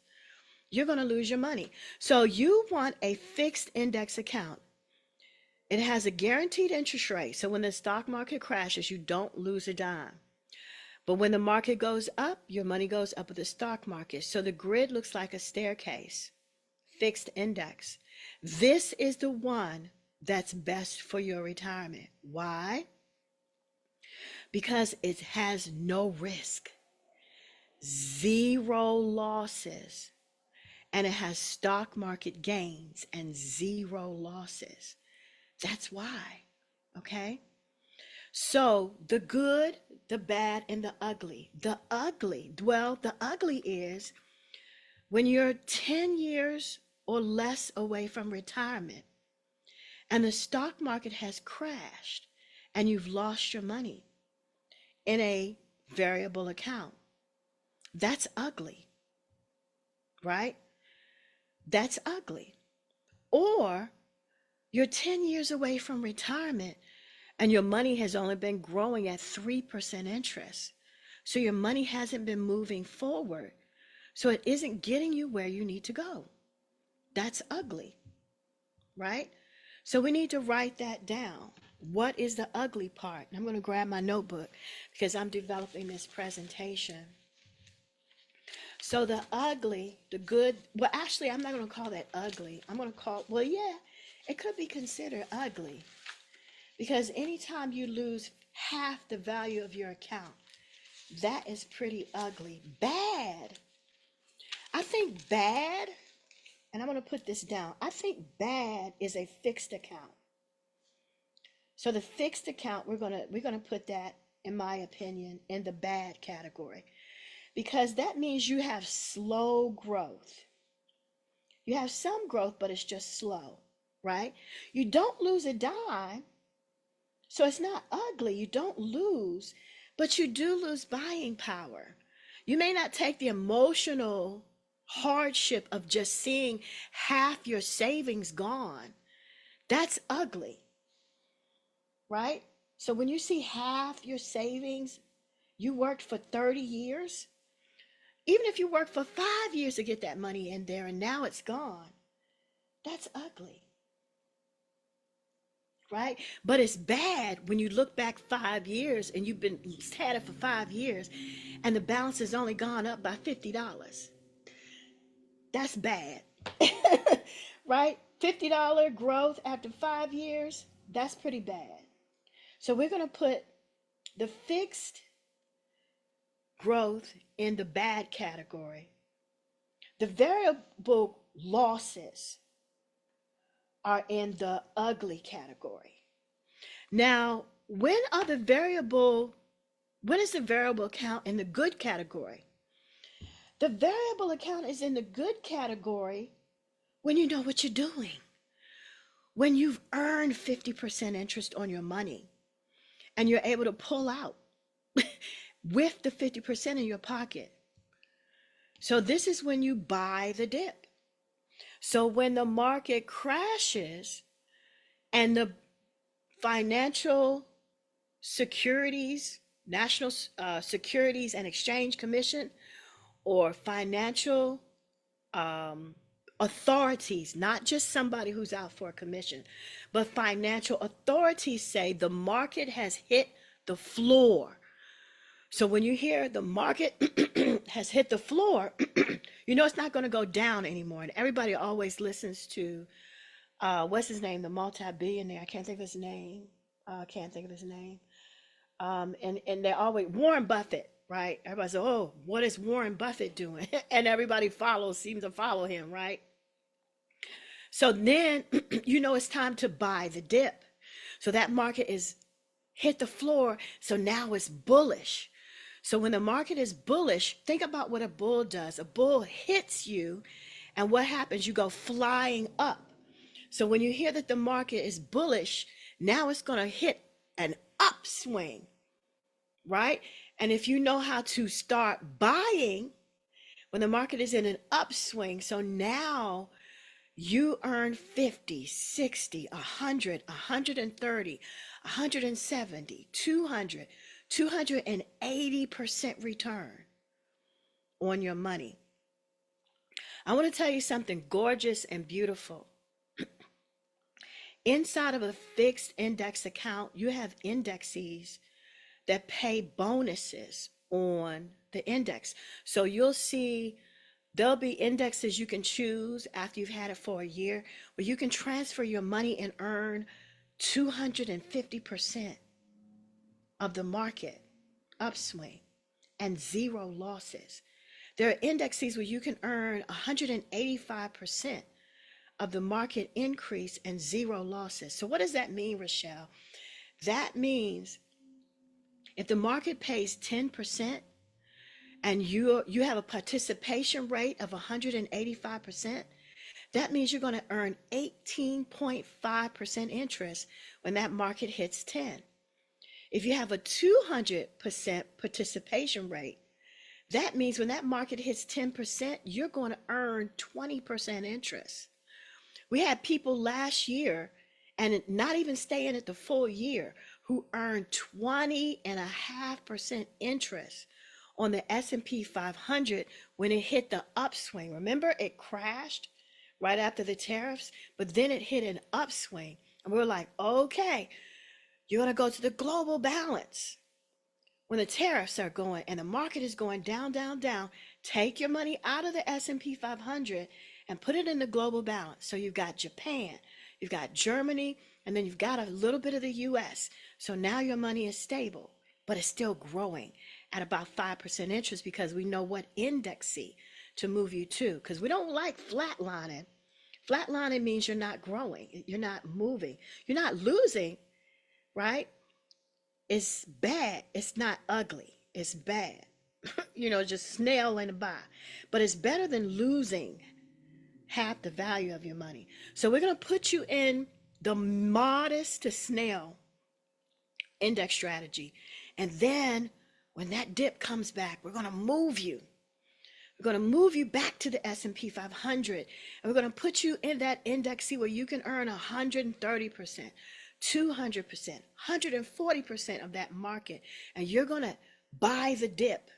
S1: you're going to lose your money. So you want a fixed index account. It has a guaranteed interest rate. So when the stock market crashes, you don't lose a dime. But when the market goes up, your money goes up with the stock market. So the grid looks like a staircase, fixed index. This is the one that's best for your retirement. Why? Because it has no risk, zero losses, and it has stock market gains and zero losses. That's why, okay? So the good, the bad, and the ugly. The ugly is when you're 10 years or less away from retirement and the stock market has crashed and you've lost your money in a variable account. That's ugly, right? That's ugly. Or you're 10 years away from retirement and your money has only been growing at 3% interest. So your money hasn't been moving forward. So it isn't getting you where you need to go. That's ugly, right? So we need to write that down. What is the ugly part? I'm going to grab my notebook because I'm developing this presentation. So the ugly, the good, well, actually, I'm not going to call that ugly. I'm going to call, well, yeah, it could be considered ugly. Because anytime you lose half the value of your account, that is pretty ugly. Bad. I think bad, and I'm going to put this down. I think bad is a fixed account. So the fixed account, we're going to put that, in my opinion, in the bad category. Because that means you have slow growth. You have some growth, but it's just slow, right? You don't lose a dime. So it's not ugly. You don't lose, but you do lose buying power. You may not take the emotional hardship of just seeing half your savings gone. That's ugly, right? So when you see half your savings, you worked for 30 years, even if you worked for 5 years to get that money in there and now it's gone, that's ugly. Right? But it's bad when you look back 5 years and you've been had it for 5 years and the balance has only gone up by $50. That's bad. Right? $50 growth after 5 years, that's pretty bad. So we're going to put the fixed growth in the bad category. The variable losses are in the ugly category. Now, when is the variable account in the good category? The variable account is in the good category when you know what you're doing. When you've earned 50% interest on your money and you're able to pull out with the 50% in your pocket. So this is when you buy the dip. So when the market crashes and the financial securities, National Securities and Exchange Commission, or financial authorities, not just somebody who's out for a commission, but financial authorities say the market has hit the floor. So when you hear the market has hit the floor, you know it's not going to go down anymore. And everybody always listens to, what's his name, the multi-billionaire. I can't think of his name. Can't think of his name. And they always, Warren Buffett, right? Everybody says, oh, what is Warren Buffett doing? And everybody seems to follow him, right? So then, you know, it's time to buy the dip. So that market is hit the floor. So now it's bullish. So when the market is bullish, think about what a bull does. A bull hits you, and what happens? You go flying up. So when you hear that the market is bullish, now it's going to hit an upswing, right? And if you know how to start buying when the market is in an upswing, so now you earn 50, 60, 100, 130, 170, 200, 280% return on your money. I want to tell you something gorgeous and beautiful. Inside of a fixed index account, you have indexes that pay bonuses on the index. So you'll see there'll be indexes you can choose after you've had it for a year where you can transfer your money and earn 250% of the market upswing and zero losses. There are indexes where you can earn 185% of the market increase and zero losses. So what does that mean, Richelle? That means if the market pays 10% and you have a participation rate of 185%, that means you're going to earn 18.5% interest when that market hits 10. If you have a 200% participation rate, that means when that market hits 10%, you're going to earn 20% interest. We had people last year, and not even staying at the full year, who earned 20.5% interest on the S&P 500 when it hit the upswing. Remember, it crashed right after the tariffs, but then it hit an upswing. And we were like, okay, you're going to go to the global balance. When the tariffs are going and the market is going down, down, down, take your money out of the S&P 500 and put it in the global balance. So you've got Japan, you've got Germany, and then you've got a little bit of the US. So now your money is stable, but it's still growing at about 5% interest because we know what index to move you to, because we don't like flatlining. Flatlining means you're not growing, you're not moving, you're not losing, right? It's bad. It's not ugly. It's bad. You know, just snailing by. But it's better than losing half the value of your money. So we're going to put you in the modest to snail index strategy. And then when that dip comes back, we're going to move you. We're going to move you back to the S&P 500. And we're going to put you in that index where you can earn 130%. 200%, 140% of that market, and you're going to buy the dip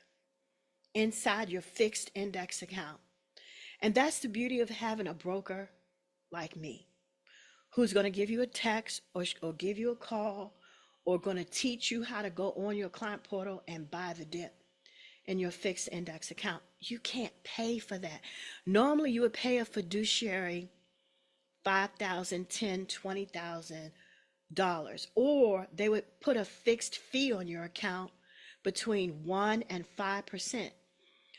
S1: inside your fixed index account. And that's the beauty of having a broker like me, who's going to give you a text or give you a call or going to teach you how to go on your client portal and buy the dip in your fixed index account. You can't pay for that. Normally you would pay a fiduciary $5,000, $10,000, $20,000, or they would put a fixed fee on your account between 1% and 5%.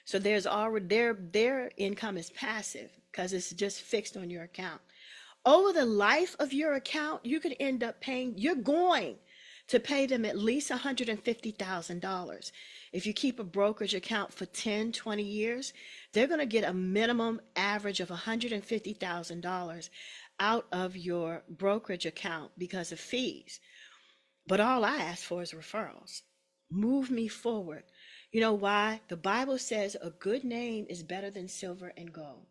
S1: So there's already their income is passive because it's just fixed on your account. Over the life of your account, you could end up paying, you're going to pay them at least $150,000. If you keep a brokerage account for 10, 20 years, they're going to get a minimum average of $150,000 out of your brokerage account because of fees. But all I ask for is referrals. Move me forward. You know why? The Bible says a good name is better than silver and gold.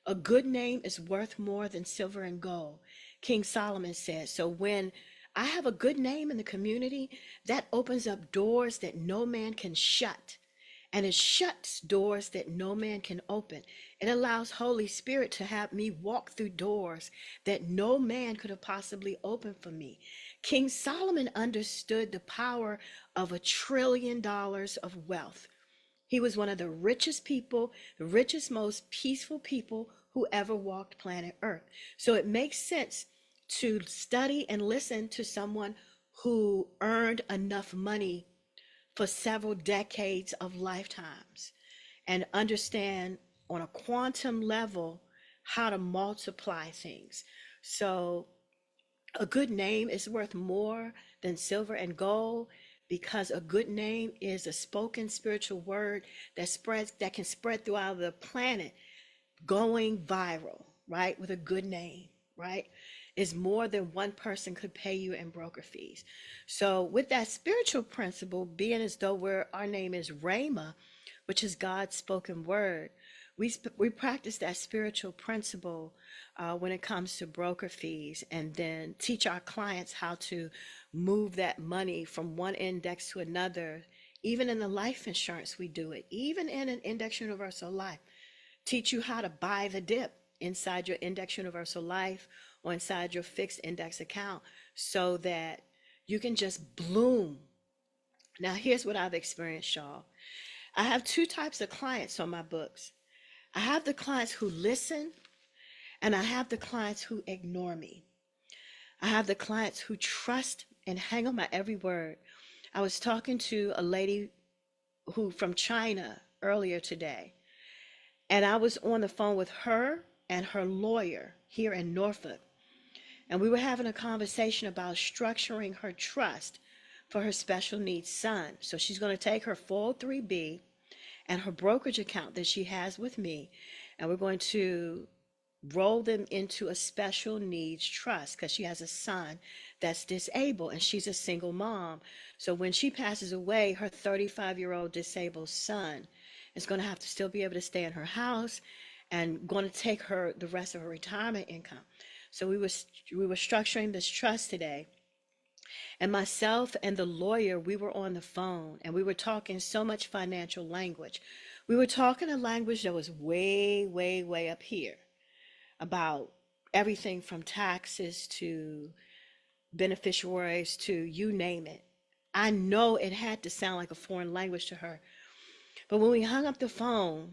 S1: A good name is worth more than silver and gold, King Solomon says. So when I have a good name in the community, that opens up doors that no man can shut. and it shuts doors that no man can open. It allows Holy Spirit to have me walk through doors that no man could have possibly opened for me. King Solomon understood the power of $1 trillion of wealth. He was one of the richest people, the richest, most peaceful people who ever walked planet Earth. So it makes sense to study and listen to someone who earned enough money for several decades of lifetimes and understand on a quantum level how to multiply things. So a good name is worth more than silver and gold, because a good name is a spoken spiritual word that can spread throughout the planet, going viral, right? With a good name, right? Is more than one person could pay you in broker fees. So with that spiritual principle, being as though our name is Rhema, which is God's spoken word, we practice that spiritual principle when it comes to broker fees, and then teach our clients how to move that money from one index to another. Even in the life insurance, we do it. Even in an index universal life, teach you how to buy the dip inside your index universal life or inside your fixed index account, so that you can just bloom. Now, here's what I've experienced, y'all. I have two types of clients on my books. I have the clients who listen, and I have the clients who ignore me. I have the clients who trust and hang on my every word. I was talking to a lady who from China earlier today, and I was on the phone with her and her lawyer here in Norfolk. And we were having a conversation about structuring her trust for her special needs son. So she's going to take her 403B and her brokerage account that she has with me, and we're going to roll them into a special needs trust, because she has a son that's disabled and she's a single mom. So when she passes away, her 35-year-old disabled son is going to have to still be able to stay in her house and going to take her the rest of her retirement income. So we were structuring this trust today, and myself and the lawyer, we were on the phone and we were talking so much financial language. We were talking a language that was way, way, way up here, about everything from taxes to beneficiaries to you name it. I know it had to sound like a foreign language to her. But when we hung up the phone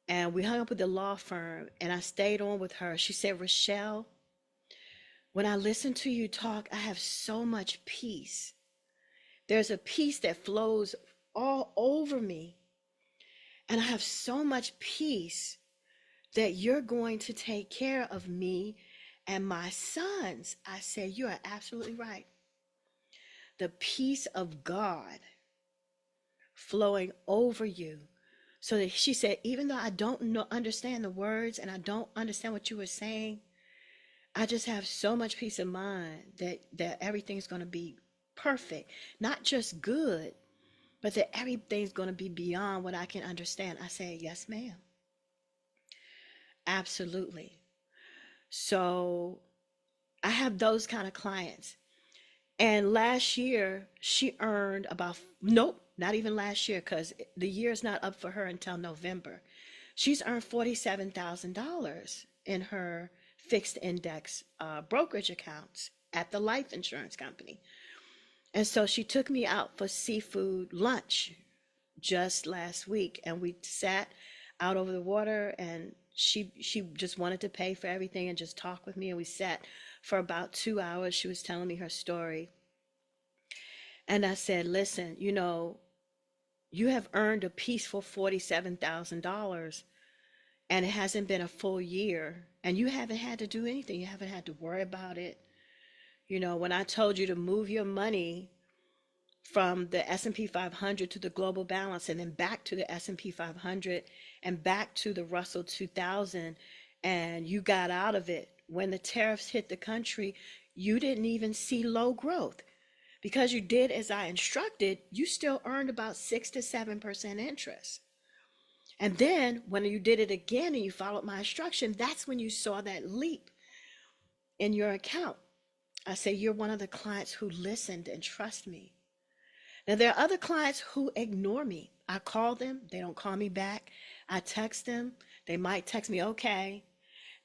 S1: and we hung up with the law firm and I stayed on with her, she said, Richelle, when I listen to you talk, I have so much peace. There's a peace that flows all over me. And I have so much peace that you're going to take care of me and my sons. I said, you are absolutely right. The peace of God flowing over you. So that she said, even though I don't understand the words and I don't understand what you were saying, I just have so much peace of mind that everything's going to be perfect. Not just good, but that everything's going to be beyond what I can understand. I said, yes, ma'am. Absolutely. So I have those kind of clients. And last year, she earned about, nope, not even last year, because the year's not up for her until November. She's earned $47,000 in her fixed index brokerage accounts at the life insurance company. And so she took me out for seafood lunch just last week, and we sat out over the water, and she just wanted to pay for everything and just talk with me, and we sat for about 2 hours. She was telling me her story, and I said, listen, you have earned a peaceful $47,000, and it hasn't been a full year, and you haven't had to do anything. You haven't had to worry about it. When I told you to move your money from the S&P 500 to the global balance, and then back to the S&P 500 and back to the Russell 2000, and you got out of it when the tariffs hit the country, you didn't even see low growth. Because you did as I instructed, you still earned about 6 to 7% interest. And then when you did it again and you followed my instruction, that's when you saw that leap in your account. I say, you're one of the clients who listened and trust me. Now, there are other clients who ignore me. I call them, they don't call me back. I text them, they might text me, okay.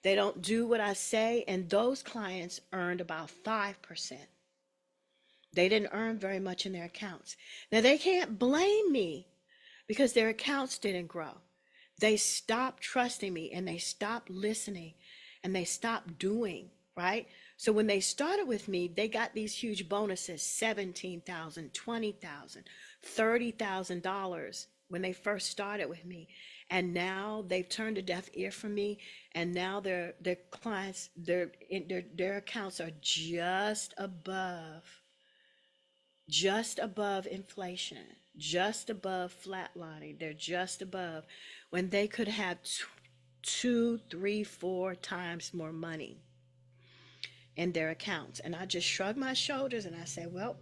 S1: They don't do what I say, and those clients earned about 5%. They didn't earn very much in their accounts. Now, they can't blame me because their accounts didn't grow. They stopped trusting me and they stopped listening and they stopped doing, right? So when they started with me, they got these huge bonuses, $17,000, $20,000, $30,000 when they first started with me. And now they've turned a deaf ear from me, and now their clients, their accounts are just above inflation, just above flatlining. They're just above when they could have two, three, four times more money in their accounts. And I just shrug my shoulders and I say, well,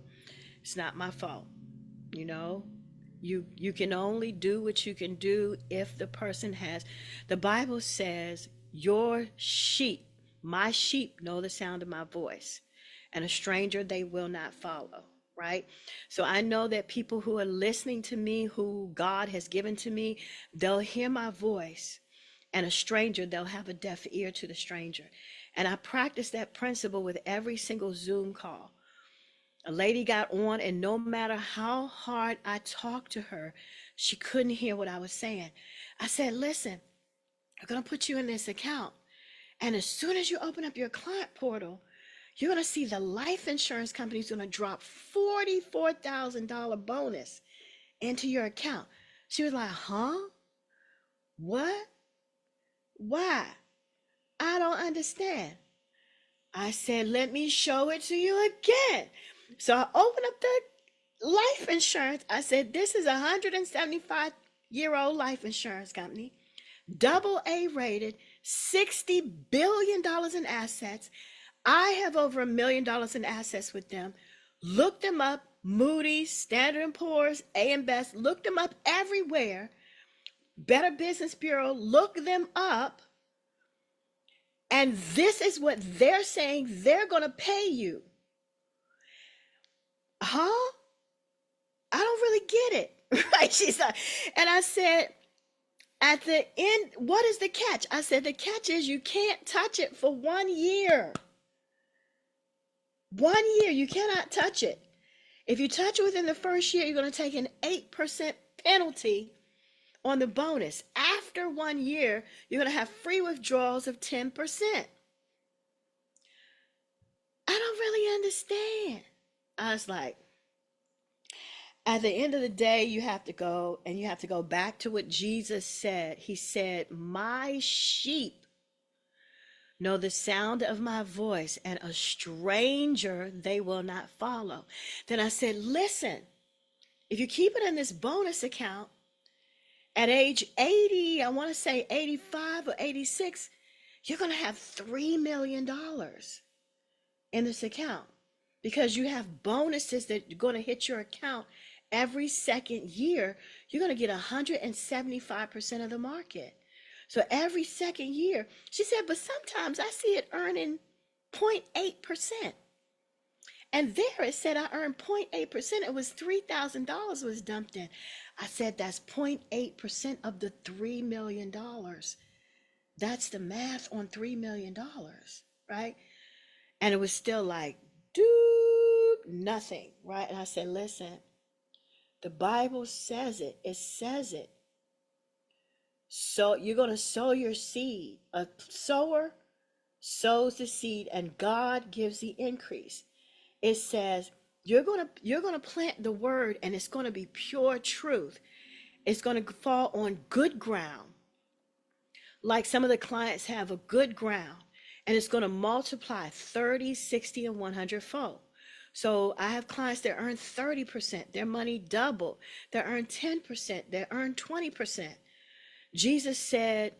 S1: it's not my fault. You know, you can only do what you can do if the person has. The Bible says, your sheep, my sheep know the sound of my voice, and a stranger they will not follow, right? So I know that people who are listening to me, who God has given to me, they'll hear my voice, and a stranger, they'll have a deaf ear to the stranger. And I practice that principle with every single Zoom call. A lady got on, and no matter how hard I talked to her, she couldn't hear what I was saying. I said, listen, I'm going to put you in this account. And as soon as you open up your client portal, you're going to see the life insurance company is going to drop $44,000 bonus into your account. She was like, huh? What? Why? I don't understand. I said, let me show it to you again. So I opened up the life insurance. I said, this is a 175-year-old life insurance company, double A rated, $60 billion in assets. I have over $1 million in assets with them. Look them up, Moody's, Standard & Poor's, AM Best, look them up everywhere. Better Business Bureau, look them up. And this is what they're saying they're going to pay you. Huh? I don't really get it. Right? She's like, and I said, at the end, what is the catch? I said, the catch is you can't touch it for 1 year. 1 year, you cannot touch it. If you touch it within the first year, you're going to take an 8% penalty on the bonus. After 1 year, you're going to have free withdrawals of 10%. I don't really understand. I was like, at the end of the day, you have to go and you have to go back to what Jesus said. He said, my sheep know the sound of my voice, and a stranger they will not follow. Then I said, listen, if you keep it in this bonus account, at age 80, I want to say 85 or 86, you're going to have $3 million in this account because you have bonuses that are going to hit your account every second year. You're going to get 175% of the market. So every second year, she said, but sometimes I see it earning 0.8%. And there it said I earned 0.8%. It was $3,000 was dumped in. I said, that's 0.8% of the $3 million. That's the math on $3 million, right? And it was still like, dude, nothing, right? And I said, listen, the Bible says it. It says it. So you're going to sow your seed. A sower sows the seed and God gives the increase. It says you're going to plant the word and it's going to be pure truth. It's going to fall on good ground. Like some of the clients have a good ground, and it's going to multiply 30, 60, and 100 fold. So I have clients that earn 30%, their money double. They earn 10%, they earn 20%. Jesus said,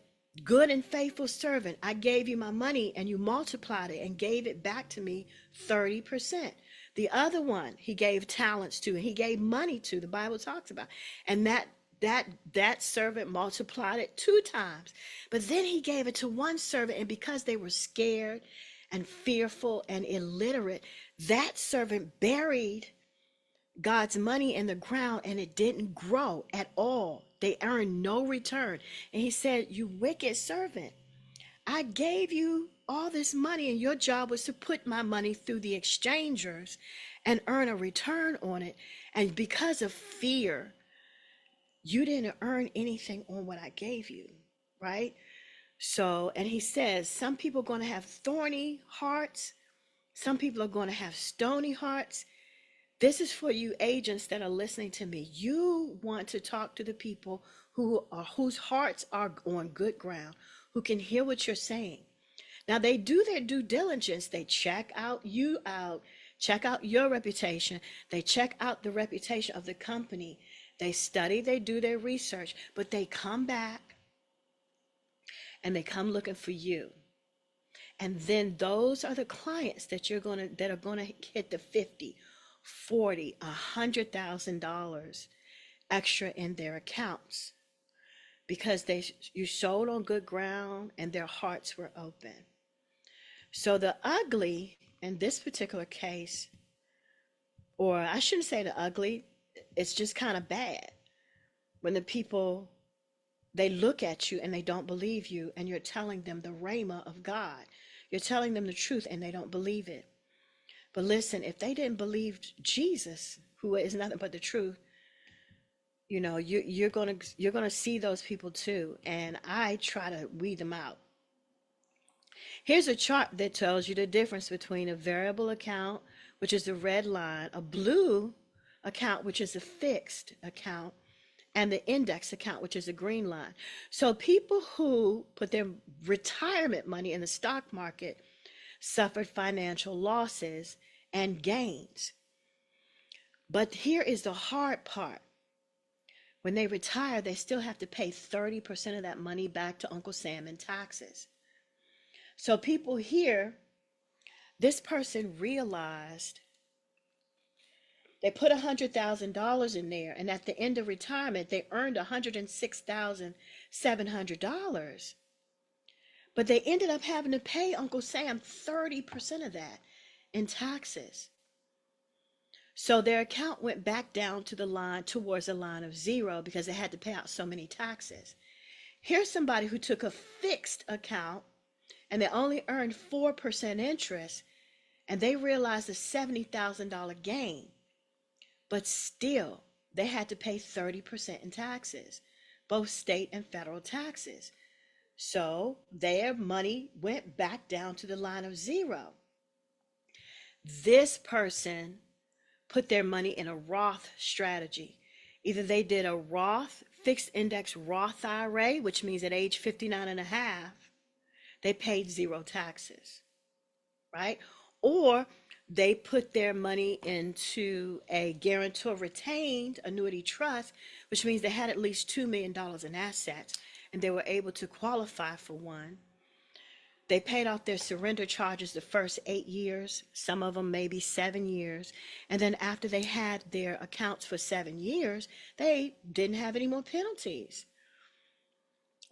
S1: good and faithful servant, I gave you my money and you multiplied it and gave it back to me 30%. The other one he gave talents to and he gave money to, the Bible talks about. And that servant multiplied it 2 times. But then he gave it to one servant, and because they were scared and fearful and illiterate, that servant buried God's money in the ground and it didn't grow at all. They earned no return. And he said, "You wicked servant, I gave you all this money and your job was to put my money through the exchangers and earn a return on it. And because of fear, you didn't earn anything on what I gave you." Right? So, and he says, some people are going to have thorny hearts. Some people are going to have stony hearts. This is for you agents that are listening to me. You want to talk to the people whose hearts are on good ground, who can hear what you're saying. Now they do their due diligence. They check out you out, check out your reputation. They check out the reputation of the company. They study, they do their research, but they come back and they come looking for you. And then those are the clients that that are gonna hit the 50, 40, $100,000 extra in their accounts because you sold on good ground and their hearts were open. So the ugly in this particular case, or I shouldn't say the ugly, it's just kind of bad when the people, they look at you and they don't believe you, and you're telling them the rhema of God. You're telling them the truth and they don't believe it. But listen, if they didn't believe Jesus, who is nothing but the truth, you're gonna see those people too. And I try to weed them out. Here's a chart that tells you the difference between a variable account, which is the red line, a blue account, which is a fixed account, and the index account, which is a green line. So people who put their retirement money in the stock market suffered financial losses and gains. But here is the hard part. When they retire, they still have to pay 30% of that money back to Uncle Sam in taxes. So people here, this person realized they put $100,000 in there, and at the end of retirement, they earned $106,700. But they ended up having to pay Uncle Sam 30% of that in taxes. So their account went back down to the line, towards a line of zero, because they had to pay out so many taxes. Here's somebody who took a fixed account and they only earned 4% interest, and they realized a $70,000 gain. But still, they had to pay 30% in taxes, both state and federal taxes. So their money went back down to the line of zero. This person put their money in a Roth strategy. Either they did a Roth, fixed index Roth IRA, which means at age 59 and a half, they paid zero taxes, right? Or they put their money into a guarantor retained annuity trust, which means they had at least $2 million in assets and they were able to qualify for one. They paid off their surrender charges the first 8 years, some of them maybe 7 years. And then after they had their accounts for 7 years, they didn't have any more penalties.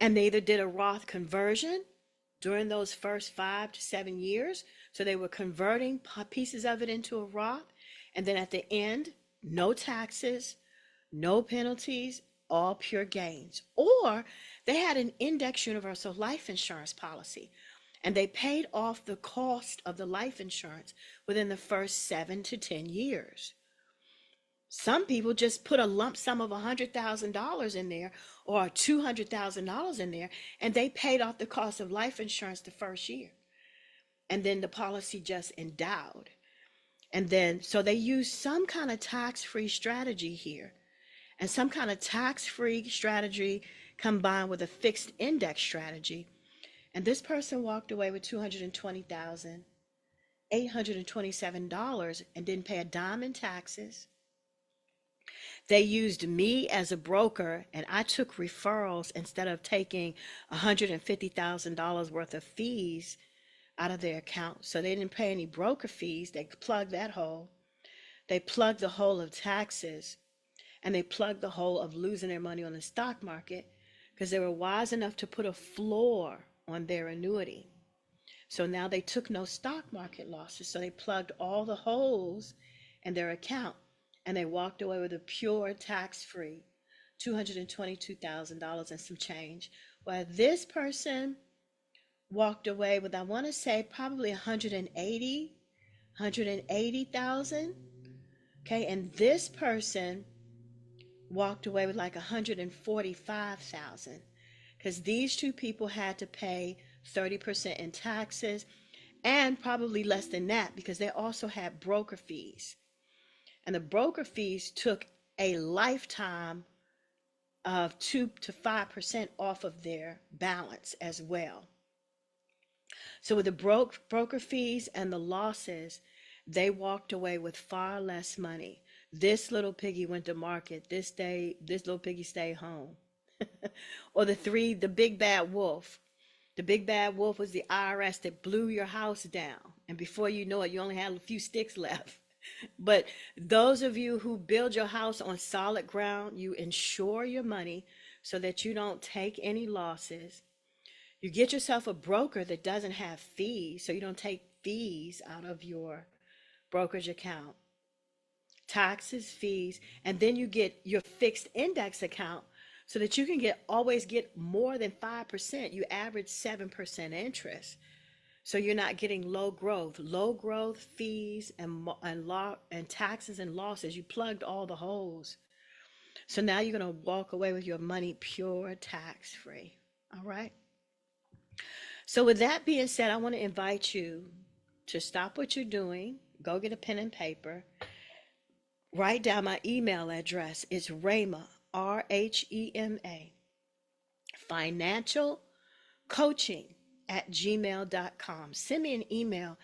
S1: And they either did a Roth conversion during those first 5 to 7 years. So they were converting pieces of it into a Roth. And then at the end, no taxes, no penalties, all pure gains. Or they had an index universal life insurance policy, and they paid off the cost of the life insurance within the first 7 to 10 years. Some people just put a lump sum of $100,000 in there or $200,000 in there, and they paid off the cost of life insurance the first year. And then the policy just endowed. And then, so they use some kind of tax-free strategy here, and some kind of tax-free strategy combined with a fixed index strategy. And this person walked away with $220,827 and didn't pay a dime in taxes. They used me as a broker, and I took referrals instead of taking $150,000 worth of fees out of their account. So they didn't pay any broker fees. They plugged that hole. They plugged the hole of taxes, and they plugged the hole of losing their money on the stock market because they were wise enough to put a floor on their annuity. So now they took no stock market losses. So they plugged all the holes in their account. and they walked away with a pure tax-free $222,000 and some change. While this person walked away with, I want to say, probably 180,000. Okay, and this person walked away with like 145,000 because these two people had to pay 30% in taxes and probably less than that because they also had broker fees. And the broker fees took a lifetime of 2 to 5% off of their balance as well. So with the broker fees and the losses, they walked away with far less money. This little piggy went to market. This little piggy stayed home. Or the big bad wolf. The big bad wolf was the IRS that blew your house down. And before you know it, you only had a few sticks left. But those of you who build your house on solid ground, you insure your money so that you don't take any losses. You get yourself a broker that doesn't have fees, so you don't take fees out of your brokerage account, taxes, fees, and then you get your fixed index account so that you can always get more than 5%. You average 7% interest. So you're not getting low growth fees and taxes and losses. You plugged all the holes. So now you're going to walk away with your money pure tax free. All right. So with that being said, I want to invite you to stop what you're doing, go get a pen and paper, write down my email address. It's Rhema, RHEMA, financial coaching at gmail.com. Send me an email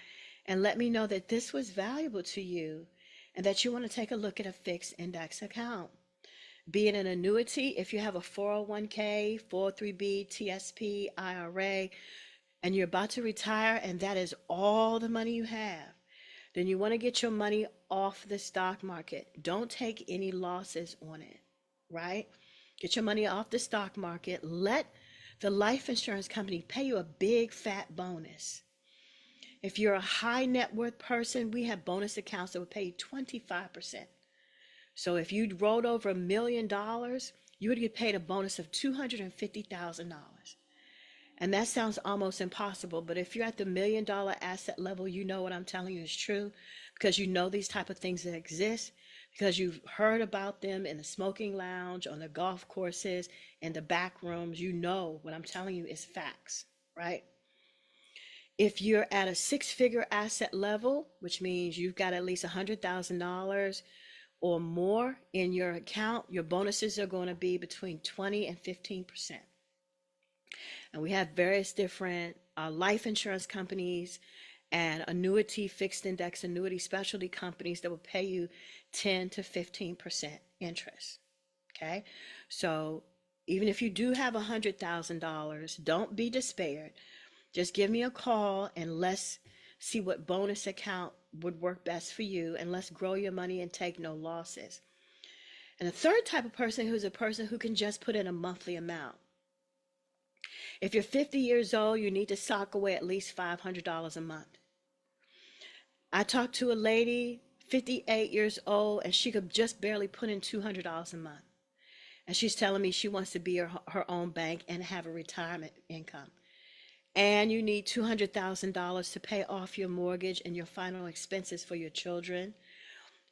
S1: and let me know that this was valuable to you and that you want to take a look at a fixed index account. Be it an annuity, if you have a 401k, 403b, TSP, IRA, and you're about to retire and that is all the money you have, then you want to get your money off the stock market. Don't take any losses on it, right? Get your money off the stock market. Let the life insurance company pay you a big fat bonus. If you're a high net worth person, we have bonus accounts that will pay you 25%. So if you rolled over $1 million, you would get paid a bonus of $250,000. And that sounds almost impossible, but if you're at the $1 million asset level, you know what I'm telling you is true because you know these type of things that exist, because you've heard about them in the smoking lounge, on the golf courses, in the back rooms. You know what I'm telling you is facts, right? If you're at a six-figure asset level, which means you've got at least $100,000 or more in your account, your bonuses are going to be between 20 and 15%. And we have various different life insurance companies and fixed index annuity specialty companies that will pay you 10 to 15% interest. Okay. So even if you do have $100,000, don't be despaired. Just give me a call and let's see what bonus account would work best for you, and let's grow your money and take no losses. And the third type of person who's a person who can just put in a monthly amount. If you're 50 years old, you need to sock away at least $500 a month. I talked to a lady, 58 years old, and she could just barely put in $200 a month. And she's telling me she wants to be her own bank and have a retirement income. And you need $200,000 to pay off your mortgage and your final expenses for your children,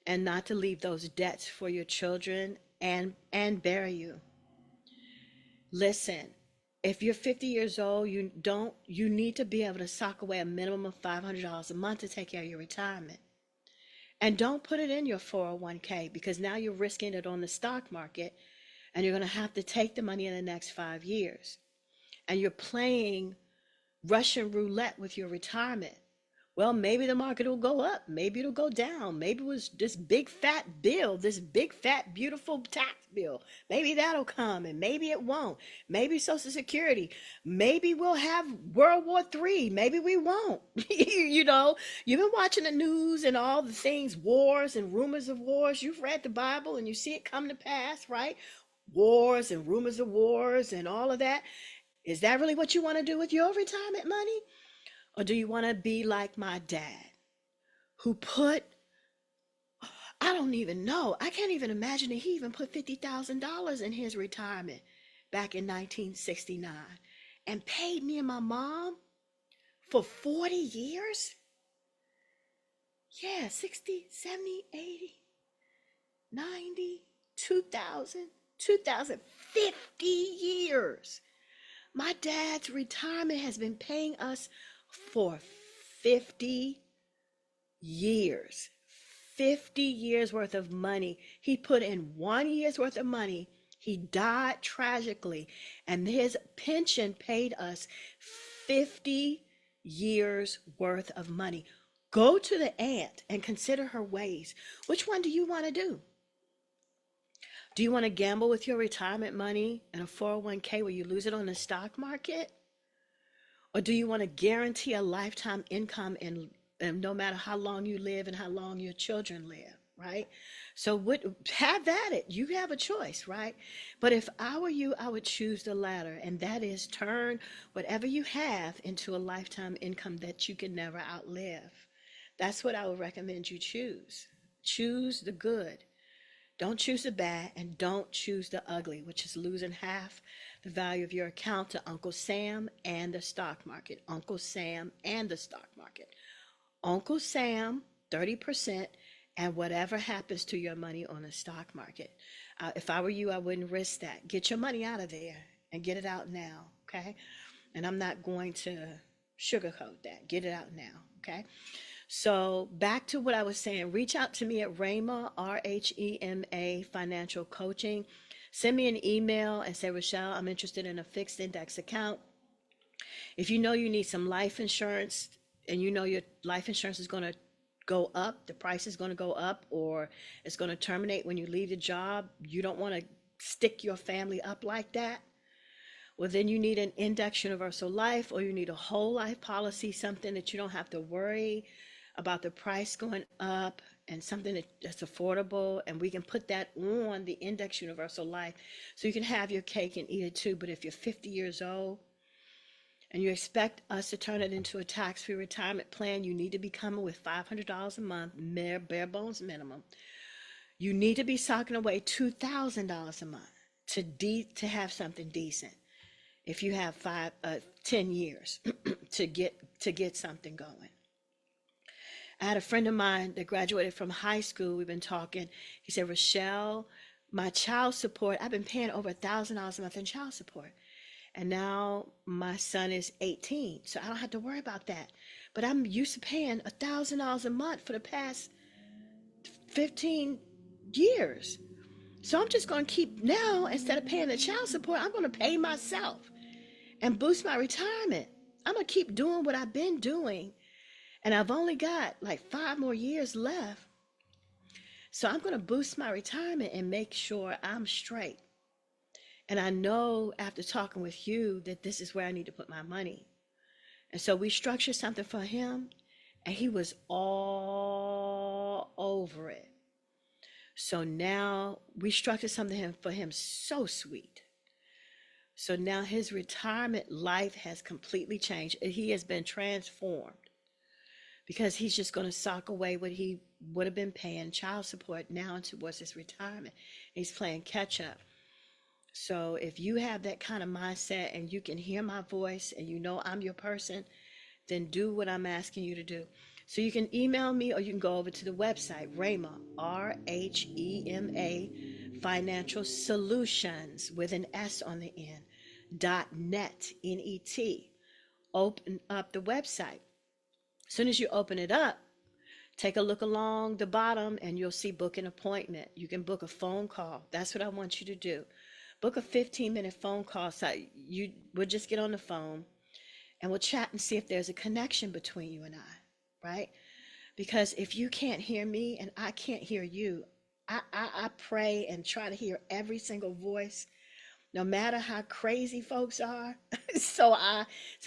S1: and not to leave those debts for your children and bury you. Listen, if you're 50 years old, you need to be able to sock away a minimum of $500 a month to take care of your retirement. And don't put it in your 401k, because now you're risking it on the stock market and you're going to have to take the money in the next 5 years. And you're playing Russian roulette with your retirement. Well, maybe the market will go up, maybe it'll go down, maybe it was this big fat bill, this big fat beautiful tax bill, maybe that'll come and maybe it won't. Maybe Social Security, maybe we'll have World War III, maybe we won't. You know, you've been watching the news and all the things, wars and rumors of wars. You've read the Bible and you see it come to pass, right? Wars and rumors of wars and all of that. Is that really what you want to do with your retirement money? Or do you want to be like my dad, who put I don't even know. I can't even imagine that he even put $50,000 in his retirement back in 1969 and paid me and my mom for 40 years. Yeah, 60, 70, 80, 90, 2000, 2050 years. My dad's retirement has been paying us for 50 years. 50 years worth of money. He put in 1 year's worth of money. He died tragically, and his pension paid us 50 years worth of money. Go to the aunt and consider her ways. Which one do you want to do? Do you want to gamble with your retirement money in a 401k where you lose it on the stock market? Or do you want to guarantee a lifetime income and no matter how long you live and how long your children live, right? So what have at it. You have a choice, right? But if I were you, I would choose the latter, and that is turn whatever you have into a lifetime income that you can never outlive. That's what I would recommend you choose. Choose the good. Don't choose the bad, and don't choose the ugly, which is losing half the value of your account to Uncle Sam and the stock market. Uncle Sam and the stock market. Uncle Sam, 30%, and whatever happens to your money on the stock market. If I were you, I wouldn't risk that. Get your money out of there and get it out now, okay? And I'm not going to sugarcoat that. Get it out now, okay? So back to what I was saying, reach out to me at Rhema, RHEMA Financial Coaching. Send me an email and say, Richelle, I'm interested in a fixed index account. If you know you need some life insurance and you know your life insurance is going to go up, the price is going to go up, or it's going to terminate when you leave the job, you don't want to stick your family up like that. Well, then you need an index universal life, or you need a whole life policy, something that you don't have to worry about the price going up, and something that's affordable, and we can put that on the index universal life so you can have your cake and eat it too. But if you're 50 years old and you expect us to turn it into a tax-free retirement plan, you need to be coming with $500 a month, bare bones minimum. You need to be socking away $2,000 a month to have something decent. If you have 10 years to get something going. I had a friend of mine that graduated from high school. We've been talking. He said, Richelle, my child support, I've been paying over $1,000 a month in child support. And now my son is 18, so I don't have to worry about that. But I'm used to paying $1,000 a month for the past 15 years. So I'm just going to keep now, instead of paying the child support, I'm going to pay myself and boost my retirement. I'm going to keep doing what I've been doing. And I've only got like 5 more years left. So I'm going to boost my retirement and make sure I'm straight. And I know after talking with you that this is where I need to put my money. And so we structured something for him, and he was all over it. So now we structured something for him so sweet. So now his retirement life has completely changed. He has been transformed because he's just going to sock away what he would have been paying child support now towards his retirement. He's playing catch up. So if you have that kind of mindset and you can hear my voice and you know I'm your person, then do what I'm asking you to do. So you can email me, or you can go over to the website, Rhema, RHEMA, Financial Solutions with an S on the end, .net, N-E-T. Open up the website. As soon as you open it up, take a look along the bottom and you'll see book an appointment. You can book a phone call. That's what I want you to do. Book a 15-minute phone call. So we'll just get on the phone and we'll chat and see if there's a connection between you and I, right? Because if you can't hear me and I can't hear you, I pray and try to hear every single voice, no matter how crazy folks are. so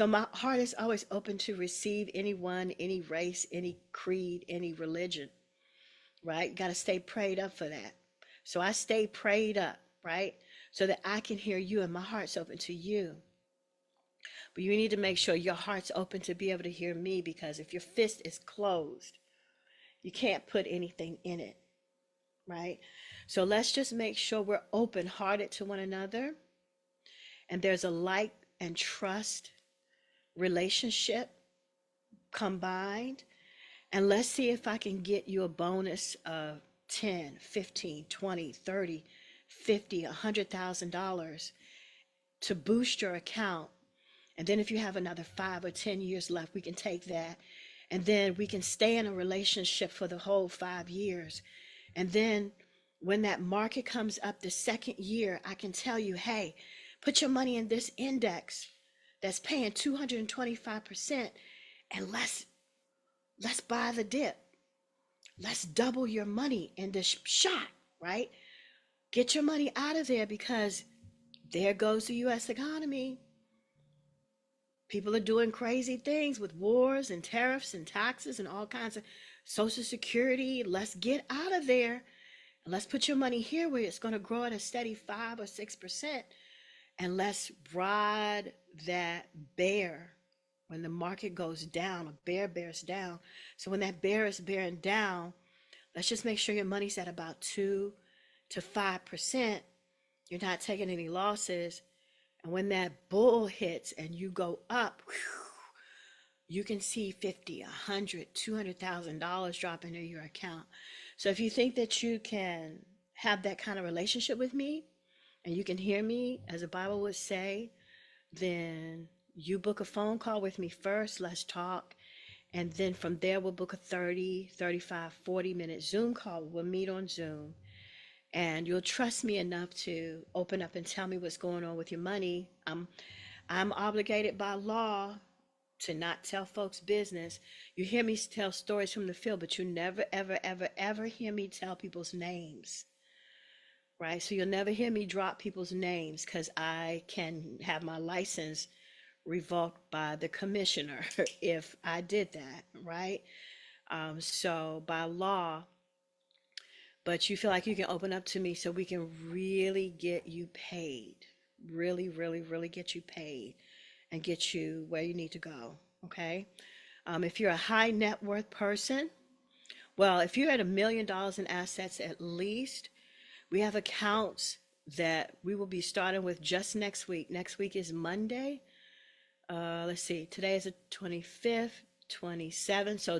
S1: my heart is always open to receive anyone, any race, any creed, any religion, right? You got to stay prayed up for that. So I stay prayed up, right? So that I can hear you and my heart's open to you. But you need to make sure your heart's open to be able to hear me, because if your fist is closed, you can't put anything in it. right? So let's just make sure we're open hearted to one another and there's a like and trust relationship combined. And let's see if I can get you a bonus of 10, 15, 20, 30, 50, $100,000 to boost your account. And then if you have another 5 or 10 years left, we can take that. And then we can stay in a relationship for the whole 5 years. And then when that market comes up the second year, I can tell you, hey, put your money in this index that's paying 225% and let's buy the dip. Let's double your money in this shot, right? Get your money out of there because there goes the US economy. People are doing crazy things with wars and tariffs and taxes and all kinds of social security. Let's get out of there. And let's put your money here where it's going to grow at a steady 5 or 6%. And let's ride that bear when the market goes down, a bear bears down. So when that bear is bearing down, let's just make sure your money's at about 2 to 5%. You're not taking any losses. And when that bull hits and you go up, you can see 50, 100, $200,000 drop into your account. So if you think that you can have that kind of relationship with me and you can hear me, as the Bible would say, then you book a phone call with me first. Let's talk. And then from there, we'll book a 30, 35, 40-minute Zoom call. We'll meet on Zoom. And you'll trust me enough to open up and tell me what's going on with your money. I'm obligated by law to not tell folks business. You hear me tell stories from the field, but you never, ever, ever, ever hear me tell people's names, right? So you'll never hear me drop people's names because I can have my license revoked by the commissioner if I did that, right? So by law, but you feel like you can open up to me so we can really get you paid, really, really, really get you paid and get you where you need to go. Okay. If you're a high net worth person, well, if you're at $1 million in assets at least, we have accounts that we will be starting with just next week. Next week is Monday. Let's see, today is the 25th, 27th. So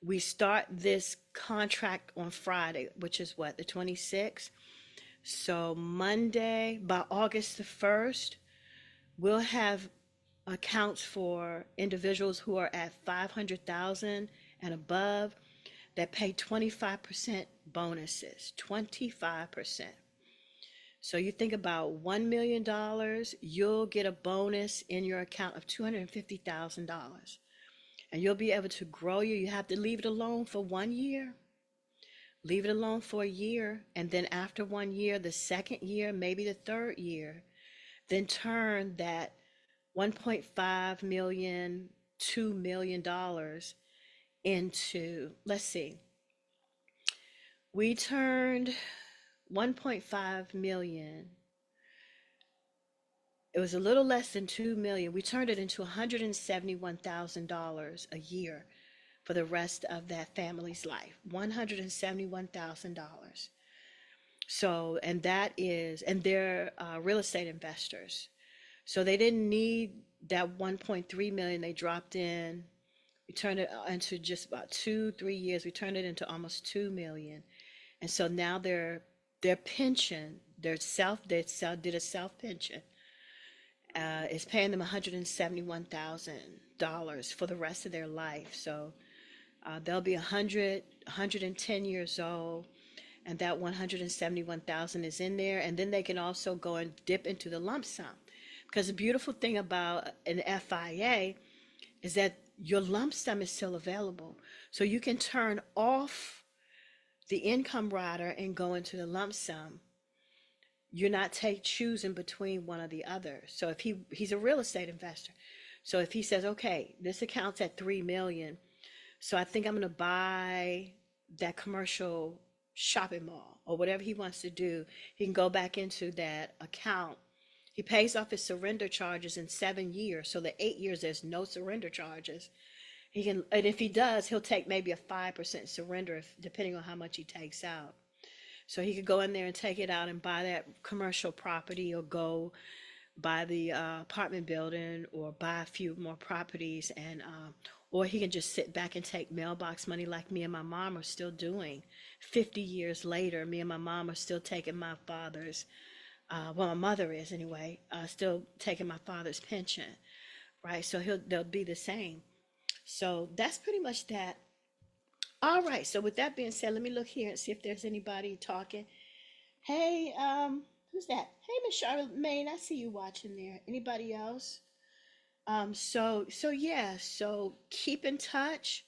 S1: we start this contract on Friday, which is what, the 26th. So Monday, by August the 1st, we'll have accounts for individuals who are at 500,000 and above that pay 25% bonuses, 25%. So you think about $1 million, you'll get a bonus in your account of $250,000. And you'll be able to grow you have to leave it alone for 1 year. Leave it alone for a year. And then after 1 year, the second year, maybe the third year, then turn that 1.5 million, $2 million into, let's see, we turned 1.5 million. It was a little less than 2 million. We turned it into $171,000 a year for the rest of that family's life. $171,000. So, and that is, and they're real estate investors. So they didn't need that 1.3 million. They dropped in. We turned it into just about 2, 3 years. We turned it into almost 2 million. And so now their pension, did a self pension, is paying them $171,000 for the rest of their life. So they'll be 110 years old, and that 171,000 is in there. And then they can also go and dip into the lump sum. Because the beautiful thing about an FIA is that your lump sum is still available. So you can turn off the income rider and go into the lump sum. You're not choosing between one or the other. So if he's a real estate investor. So if he says, okay, this account's at 3 million, so I think I'm going to buy that commercial shopping mall or whatever he wants to do, he can go back into that account. He pays off his surrender charges in 7 years. So the 8 years, there's no surrender charges. He can, and if he does, he'll take maybe a 5% surrender depending on how much he takes out. So he could go in there and take it out and buy that commercial property, or go buy the apartment building, or buy a few more properties, and or he can just sit back and take mailbox money like me and my mom are still doing. 50 years later, me and my mom are still taking my father's, well, my mother is anyway, still taking my father's pension, right? So they'll be the same. So that's pretty much that. All right. So with that being said, let me look here and see if there's anybody talking. Hey, who's that? Hey, Miss Charlotte Maine, I see you watching there. Anybody else? So yeah, so keep in touch.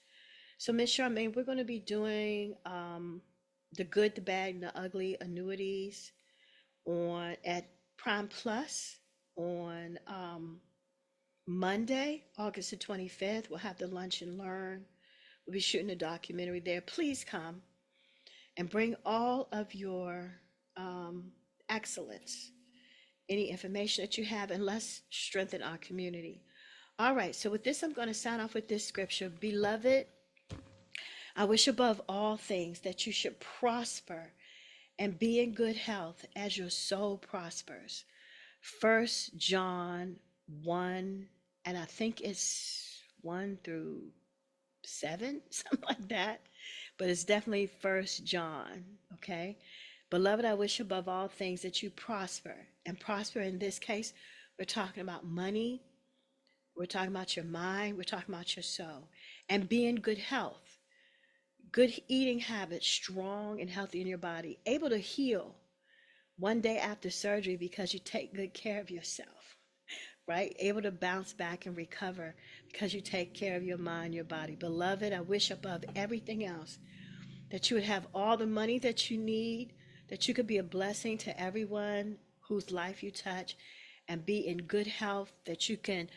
S1: So Miss Charmaine, we're going to be doing the good, the bad, and the ugly annuities on at Prime Plus on Monday, August the 25th. We'll have the lunch and learn. We'll be shooting a documentary there. Please come and bring all of your excellence, any information that you have, and let's strengthen our community. All right, so with this, I'm going to sign off with this scripture. Beloved, I wish above all things that you should prosper and be in good health as your soul prospers. First John 1, and I think it's 1 through 7, something like that. But it's definitely First John, okay? Beloved, I wish above all things that you prosper. And prosper in this case, we're talking about money, we're talking about your mind, we're talking about your soul, and be in good health, good eating habits, strong and healthy in your body, able to heal one day after surgery because you take good care of yourself, right? Able to bounce back and recover because you take care of your mind, your body. Beloved, I wish above everything else that you would have all the money that you need, that you could be a blessing to everyone whose life you touch, and be in good health, that you can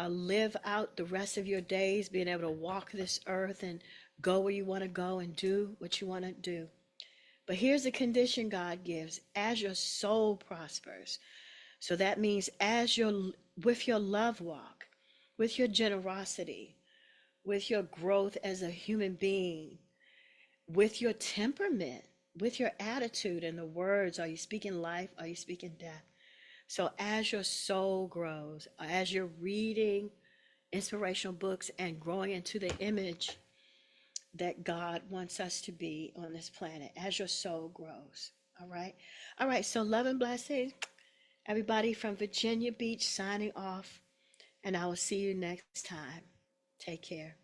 S1: live out the rest of your days, being able to walk this earth and go where you want to go and do what you want to do. But here's the condition God gives: as your soul prospers. So that means as your with your love walk, with your generosity, with your growth as a human being, with your temperament, with your attitude and the words. Are you speaking life? Are you speaking death? So as your soul grows, as you're reading inspirational books and growing into the image that God wants us to be on this planet, as your soul grows. All right. All right. So love and blessings. Everybody from Virginia Beach signing off, and I will see you next time. Take care.